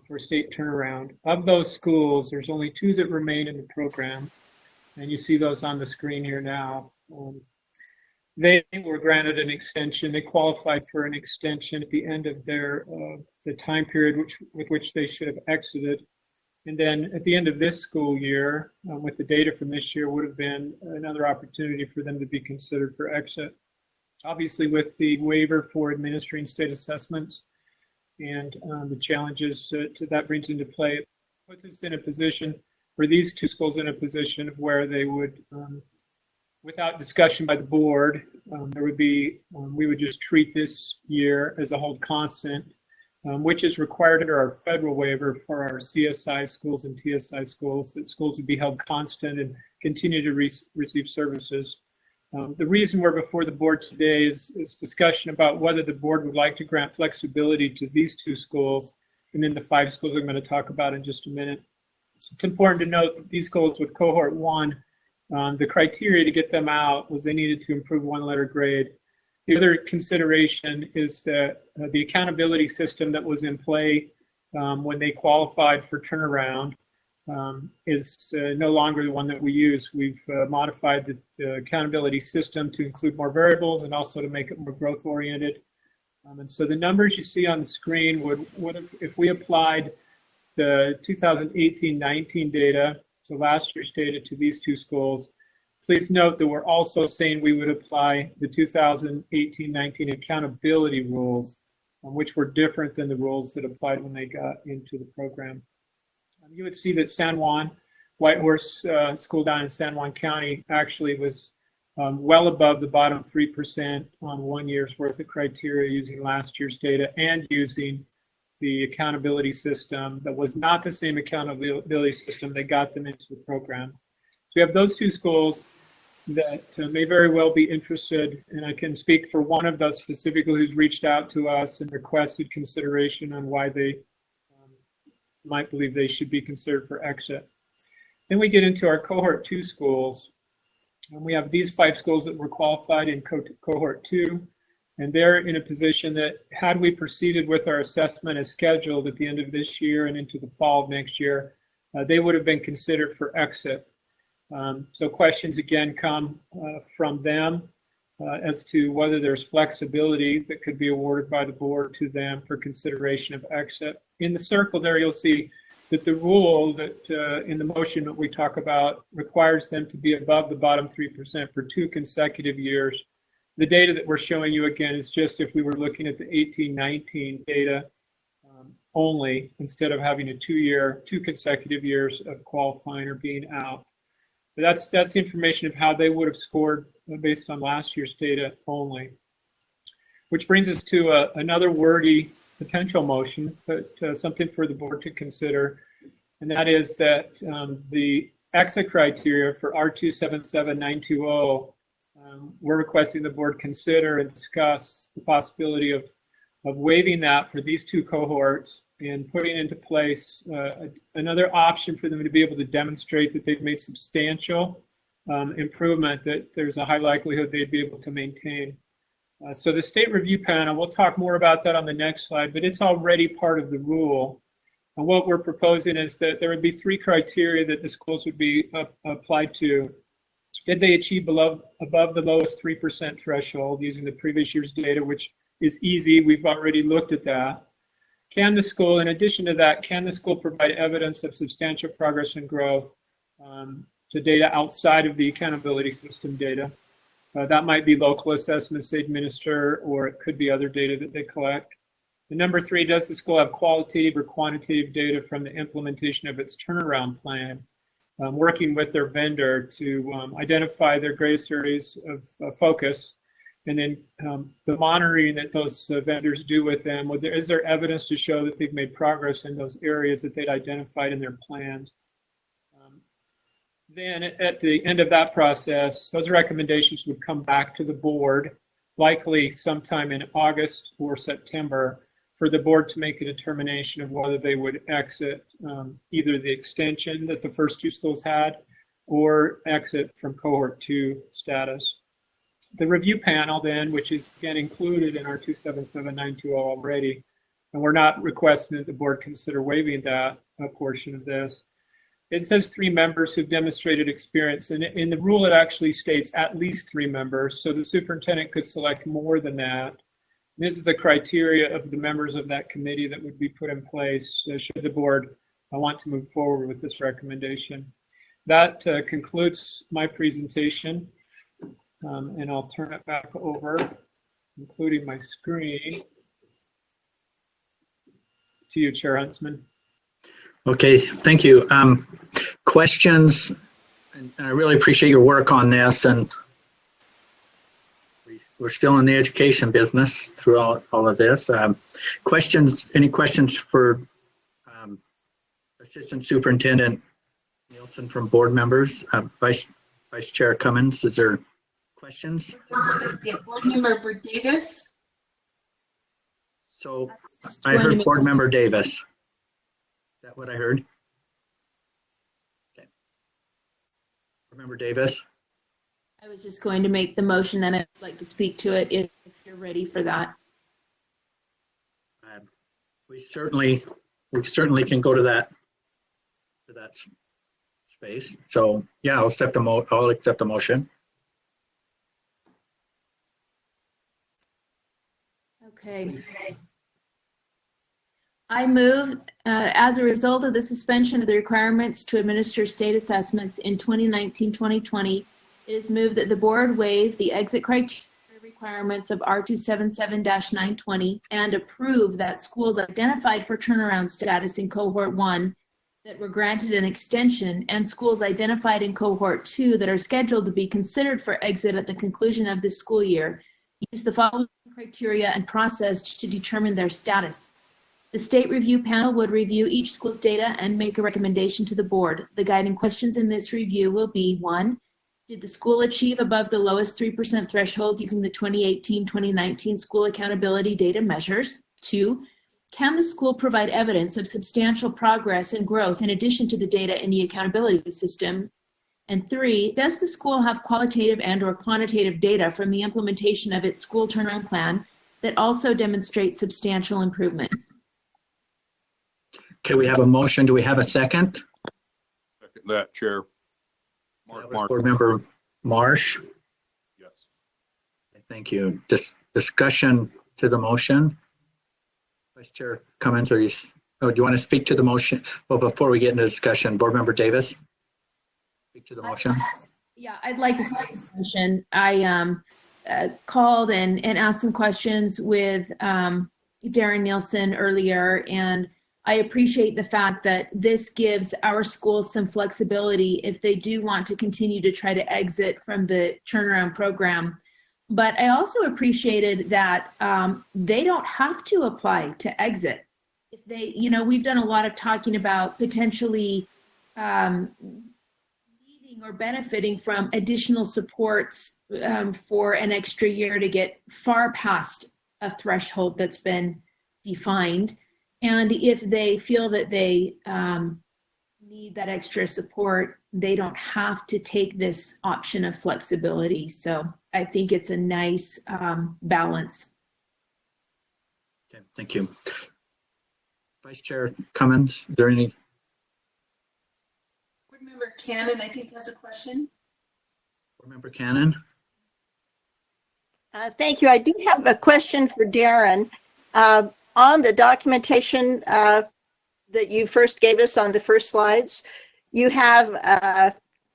for state turnaround. Of those schools, there's only 2 that remain in the program, and you see those on the screen here now. They were granted an extension. They qualified for an extension at the end of their the time period with which they should have exited. And then at the end of this school year, with the data from this year, would have been another opportunity for them to be considered for exit. Obviously, with the waiver for administering state assessments and the challenges that brings into play, it puts us in a position, for these 2 schools, in a position where they would, without discussion by the board, there would be, we would just treat this year as a hold constant, which is required under our federal waiver for our CSI schools and TSI schools, that schools would be held constant and continue to receive services. The reason we're before the board today is discussion about whether the board would like to grant flexibility to these 2 schools, and then the 5 schools I'm going to talk about in just a minute. It's important to note that these schools with cohort 1, the criteria to get them out was they needed to improve 1 letter grade. The other consideration is that the accountability system that was in play when they qualified for turnaround is no longer the one that we use. We've modified the accountability system to include more variables and also to make it more growth oriented. And so the numbers you see on the screen would have, if we applied the 2018-19 data, so last year's data, to these 2 schools. Please note that we're also saying we would apply the 2018-19 accountability rules, which were different than the rules that applied when they got into the program. You would see that San Juan, Whitehorse School down in San Juan County, actually was well above the bottom 3% on 1 year's worth of criteria using last year's data and using the accountability system that was not the same accountability system that got them into the program. So we have those 2 schools that may very well be interested, and I can speak for one of those specifically who's reached out to us and requested consideration on why they might believe they should be considered for exit. Then we get into our cohort 2 schools, and we have these 5 schools that were qualified in cohort 2. And they're in a position that had we proceeded with our assessment as scheduled at the end of this year and into the fall of next year, they would have been considered for exit. So questions again come from them as to whether there's flexibility that could be awarded by the board to them for consideration of exit. In the circle there, you'll see that the rule that in the motion that we talk about requires them to be above the bottom 3% for 2 consecutive years. The data that we're showing you again is just if we were looking at the 18-19 data only, instead of having a 2 consecutive years of qualifying or being out. But that's the information of how they would have scored based on last year's data only. Which brings us to another wordy potential motion, but something for the board to consider, and that is that the exit criteria for R277920, we're requesting the board consider and discuss the possibility of waiving that for these 2 cohorts and putting into place another option for them to be able to demonstrate that they've made substantial improvement that there's a high likelihood they'd be able to maintain. So the state review panel, we'll talk more about that on the next slide, but it's already part of the rule. And what we're proposing is that there would be 3 criteria that the schools would be applied to. Did they achieve above the lowest 3% threshold using the previous year's data, which is easy. We've already looked at that. Can the school, in addition to that, can the school provide evidence of substantial progress and growth to data outside of the accountability system data? That might be local assessments they administer, or it could be other data that they collect. And number 3, does the school have qualitative or quantitative data from the implementation of its turnaround plan, working with their vendor to identify their greatest areas of focus, and then the monitoring that those vendors do with them? Is there evidence to show that they've made progress in those areas that they'd identified in their plans? Then at the end of that process, those recommendations would come back to the board, likely sometime in August or September, for the board to make a determination of whether they would exit either the extension that the first 2 schools had or exit from cohort 2 status. The review panel then, which is again included in our 277920 already, and we're not requesting that the board consider waiving that portion of this. It says 3 members who've demonstrated experience, and in the rule it actually states at least 3 members, so the superintendent could select more than that. This is the criteria of the members of that committee that would be put in place should the board want to move forward with this recommendation. That concludes my presentation, and I'll turn it back over, including my screen, to you, Chair Huntsman. Okay, thank you. Questions, and I really appreciate your work on this, and we're still in the education business throughout all of this. Questions, any questions for Assistant Superintendent Nielsen from board members? Vice Chair Cummins, is there questions? Board Member Davis. So I heard Board Member Davis. Is that what I heard? Okay. Board Member Davis. I was just going to make the motion, and I'd like to speak to it if you're ready for that. We certainly can go to that space. So yeah, I'll accept the motion. Okay. I move, as a result of the suspension of the requirements to administer state assessments in 2019-2020, it is moved that the board waive the exit criteria requirements of R277-920 and approve that schools identified for turnaround status in cohort 1 that were granted an extension and schools identified in cohort 2 that are scheduled to be considered for exit at the conclusion of this school year use the following criteria and process to determine their status. The state review panel would review each school's data and make a recommendation to the board. The guiding questions in this review will be: 1, did the school achieve above the lowest 3% threshold using the 2018-2019 school accountability data measures? 2, can the school provide evidence of substantial progress and growth in addition to the data in the accountability system? And 3, does the school have qualitative and/or quantitative data from the implementation of its school turnaround plan that also demonstrates substantial improvement? Okay, we have a motion. Do we have a second? Second that, Chair. Board Member Marsh. Yes. Thank you. Discussion to the motion. Vice Chair Cummins, do you want to speak to the motion? Well, before we get into discussion, Board Member Davis, speak to the motion. Yeah, I'd like to speak to the motion. I called and asked some questions with Darren Nielsen earlier, and I appreciate the fact that this gives our schools some flexibility if they do want to continue to try to exit from the turnaround program. But I also appreciated that they don't have to apply to exit. If they, we've done a lot of talking about potentially needing or benefiting from additional supports for an extra year to get far past a threshold that's been defined. And if they feel that they need that extra support, they don't have to take this option of flexibility. So I think it's a nice balance. Okay, thank you. Vice Chair Cummins, is there any? Board Member Cannon, I think, has a question. Board Member Cannon? Thank you. I do have a question for Darren. On the documentation that you first gave us on the first slides, you have a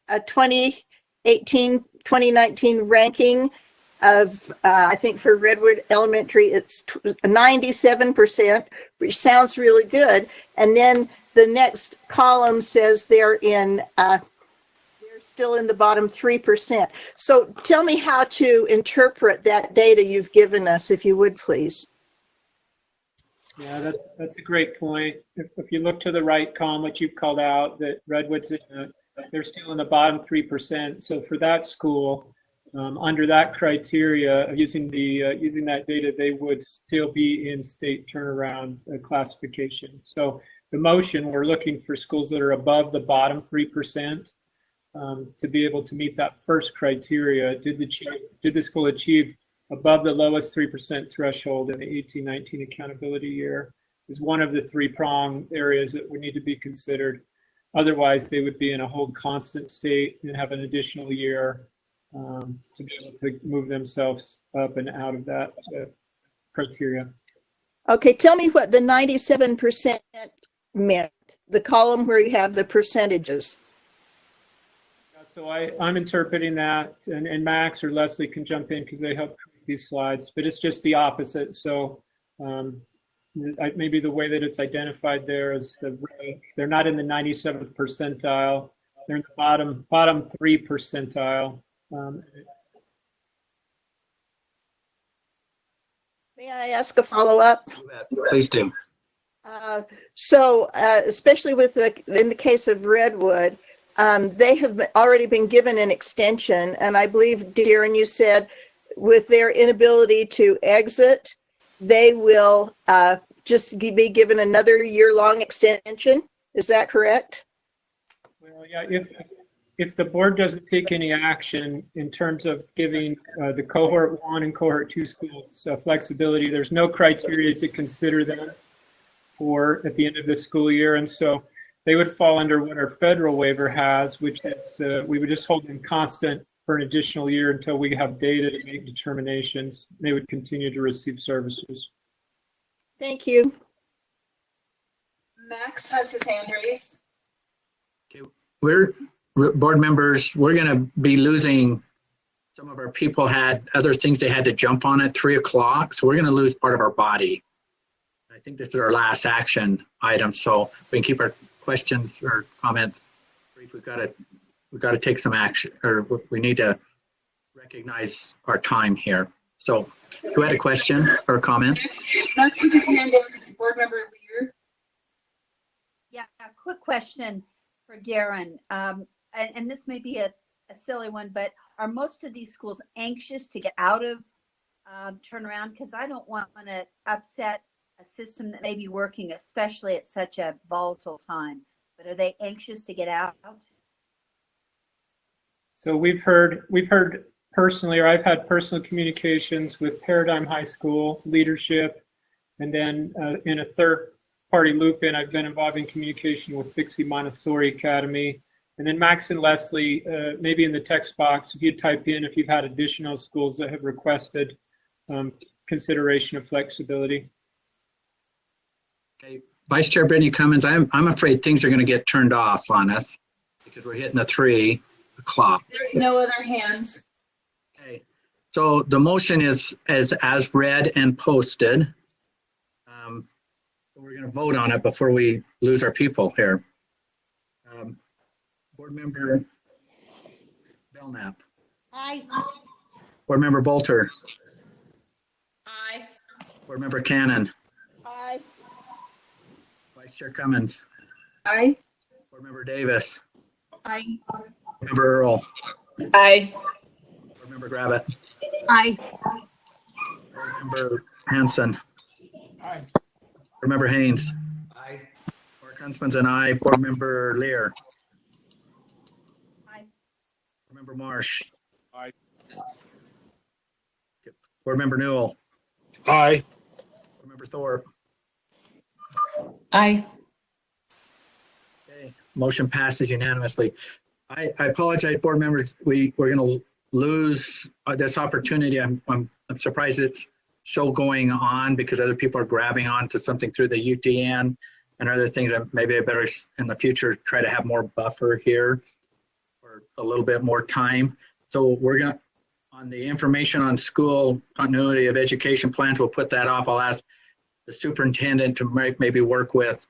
2018-2019 ranking of, I think for Redwood Elementary, it's 97%, which sounds really good. And then the next column says they're still in the bottom 3%. So tell me how to interpret that data you've given us, if you would, please. Yeah, that's a great point. If you look to the right column, what you've called out, that Redwood's they're still in the bottom 3%. So for that school, under that criteria, using that data, they would still be in state turnaround classification. So the motion, we're looking for schools that are above the bottom 3% to be able to meet that first criteria. Did the school achieve above the lowest 3% threshold in the 18-19 accountability year? Is one of the three-prong areas that would need to be considered. Otherwise, they would be in a hold constant state and have an additional year to be able to move themselves up and out of that criteria. Okay, tell me what the 97% meant, the column where you have the percentages. So I'm interpreting that, and Max or Leslie can jump in because they help create these slides, but it's just the opposite. So maybe the way that it's identified there is they're not in the 97th percentile, they're in the bottom 3 percentile. May I ask a follow-up? Please do. Especially in the case of Redwood, they have already been given an extension, and I believe, Darren, you said with their inability to exit, they will just be given another year-long extension. Is that correct? Well, yeah, if the board doesn't take any action in terms of giving the cohort 1 and cohort 2 schools flexibility, there's no criteria to consider them for at the end of the school year, and so they would fall under what our federal waiver has, which is we would just hold them constant for an additional year until we have data to make determinations. They would continue to receive services. Thank you. Max has his hand raised. We're board members, we're going to be losing, some of our people had other things they had to jump on at 3 o'clock, so we're going to lose part of our body. I think this is our last action item, so we can keep our questions or comments brief. We've got to take some action, or we need to recognize our time here. So who had a question or a comment? Not put his hand in, it's Board Member Lear. Yeah, a quick question for Darren. And this may be a silly one, but are most of these schools anxious to get out of turnaround? Because I don't want to upset a system that may be working, especially at such a volatile time. But are they anxious to get out? So we've heard personally, or I've had personal communications with Paradigm High School leadership, and then in a third-party loop-in, I've been involved in communication with Dixie Montessori Academy, and then Max and Leslie, maybe in the text box, if you type in if you've had additional schools that have requested consideration of flexibility. Okay, Vice Chair Brittany Cummins, I'm afraid things are going to get turned off on us because we're hitting the 3 o'clock. There's no other hands. Okay, so the motion is as read and posted. We're going to vote on it before we lose our people here. Board Member Belknap. Aye. Board Member Bolter. Aye. Board Member Cannon. Aye. Vice Chair Cummins. Aye. Board Member Davis. Aye. Board Member Earl. Aye. Board Member Gravitt. Aye. Board Member Hanson. Aye. Board Member Haynes. Aye. Board Huntsman's and I. Board Member Lear. Aye. Board Member Marsh. Aye. Board Member Newell. Aye. Board Member Thorpe. Aye. Okay, motion passes unanimously. I apologize, board members. We're going to lose this opportunity. I'm surprised it's still going on because other people are grabbing on to something through the UTN and other things that maybe I better in the future try to have more buffer here or a little bit more time. So we're going to, on the information on school continuity of education plans, we'll put that off. I'll ask the superintendent to maybe work with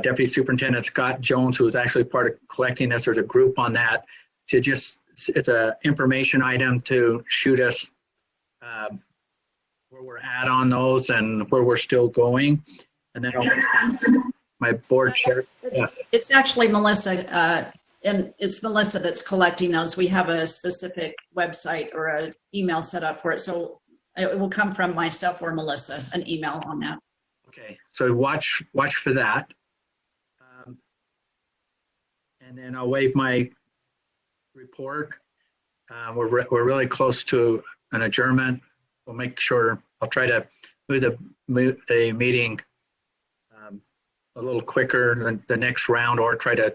Deputy Superintendent Scott Jones, who is actually part of collecting this. There's a group on that to just, it's an information item to shoot us where we're at on those and where we're still going. And then my board chair. Yes. It's actually Melissa, and it's Melissa that's collecting those. We have a specific website or an email set up for it. So it will come from myself or Melissa, an email on that. Okay, so watch for that. And then I'll waive my report. We're really close to an adjournment. We'll make sure, I'll try to move the meeting a little quicker than the next round, or try to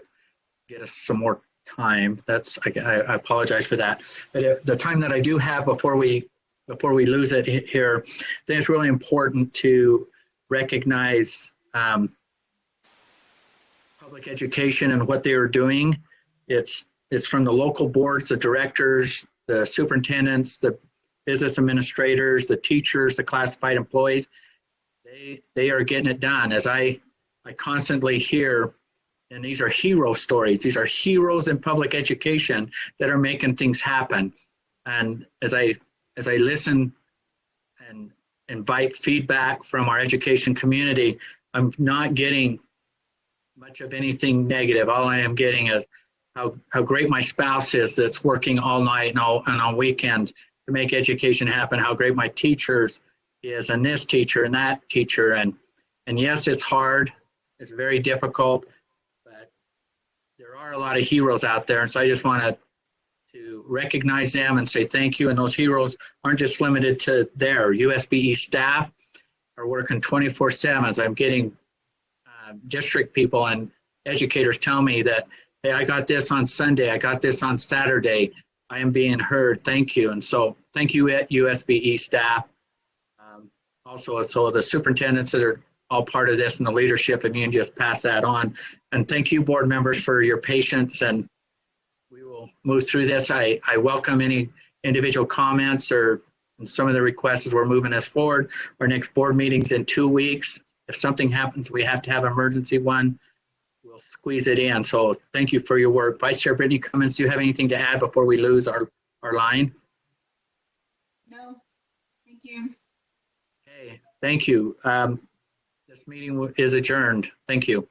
get us some more time. I apologize for that. But the time that I do have before we lose it here, I think it's really important to recognize public education and what they are doing. It's from the local boards, the directors, the superintendents, the business administrators, the teachers, the classified employees. They are getting it done. As I constantly hear, and these are hero stories. These are heroes in public education that are making things happen. And as I listen and invite feedback from our education community, I'm not getting much of anything negative. All I am getting is how great my spouse is that's working all night and on weekends to make education happen, how great my teachers is, and this teacher and that teacher. And yes, it's hard. It's very difficult, but there are a lot of heroes out there. And so I just want to recognize them and say thank you. And those heroes aren't just limited to their USBE staff are working 24/7. As I'm getting district people and educators tell me that, hey, I got this on Sunday, I got this on Saturday, I am being heard, thank you. And so thank you at USBE staff. Also, so the superintendents that are all part of this and the leadership, and you can just pass that on. And thank you, board members, for your patience, and we will move through this. I welcome any individual comments or some of the requests as we're moving this forward. Our next board meeting's in 2 weeks. If something happens, we have to have an emergency one, we'll squeeze it in. So thank you for your work. Vice Chair Brittany Cummins, do you have anything to add before we lose our line? No, thank you. Okay, thank you. This meeting is adjourned. Thank you.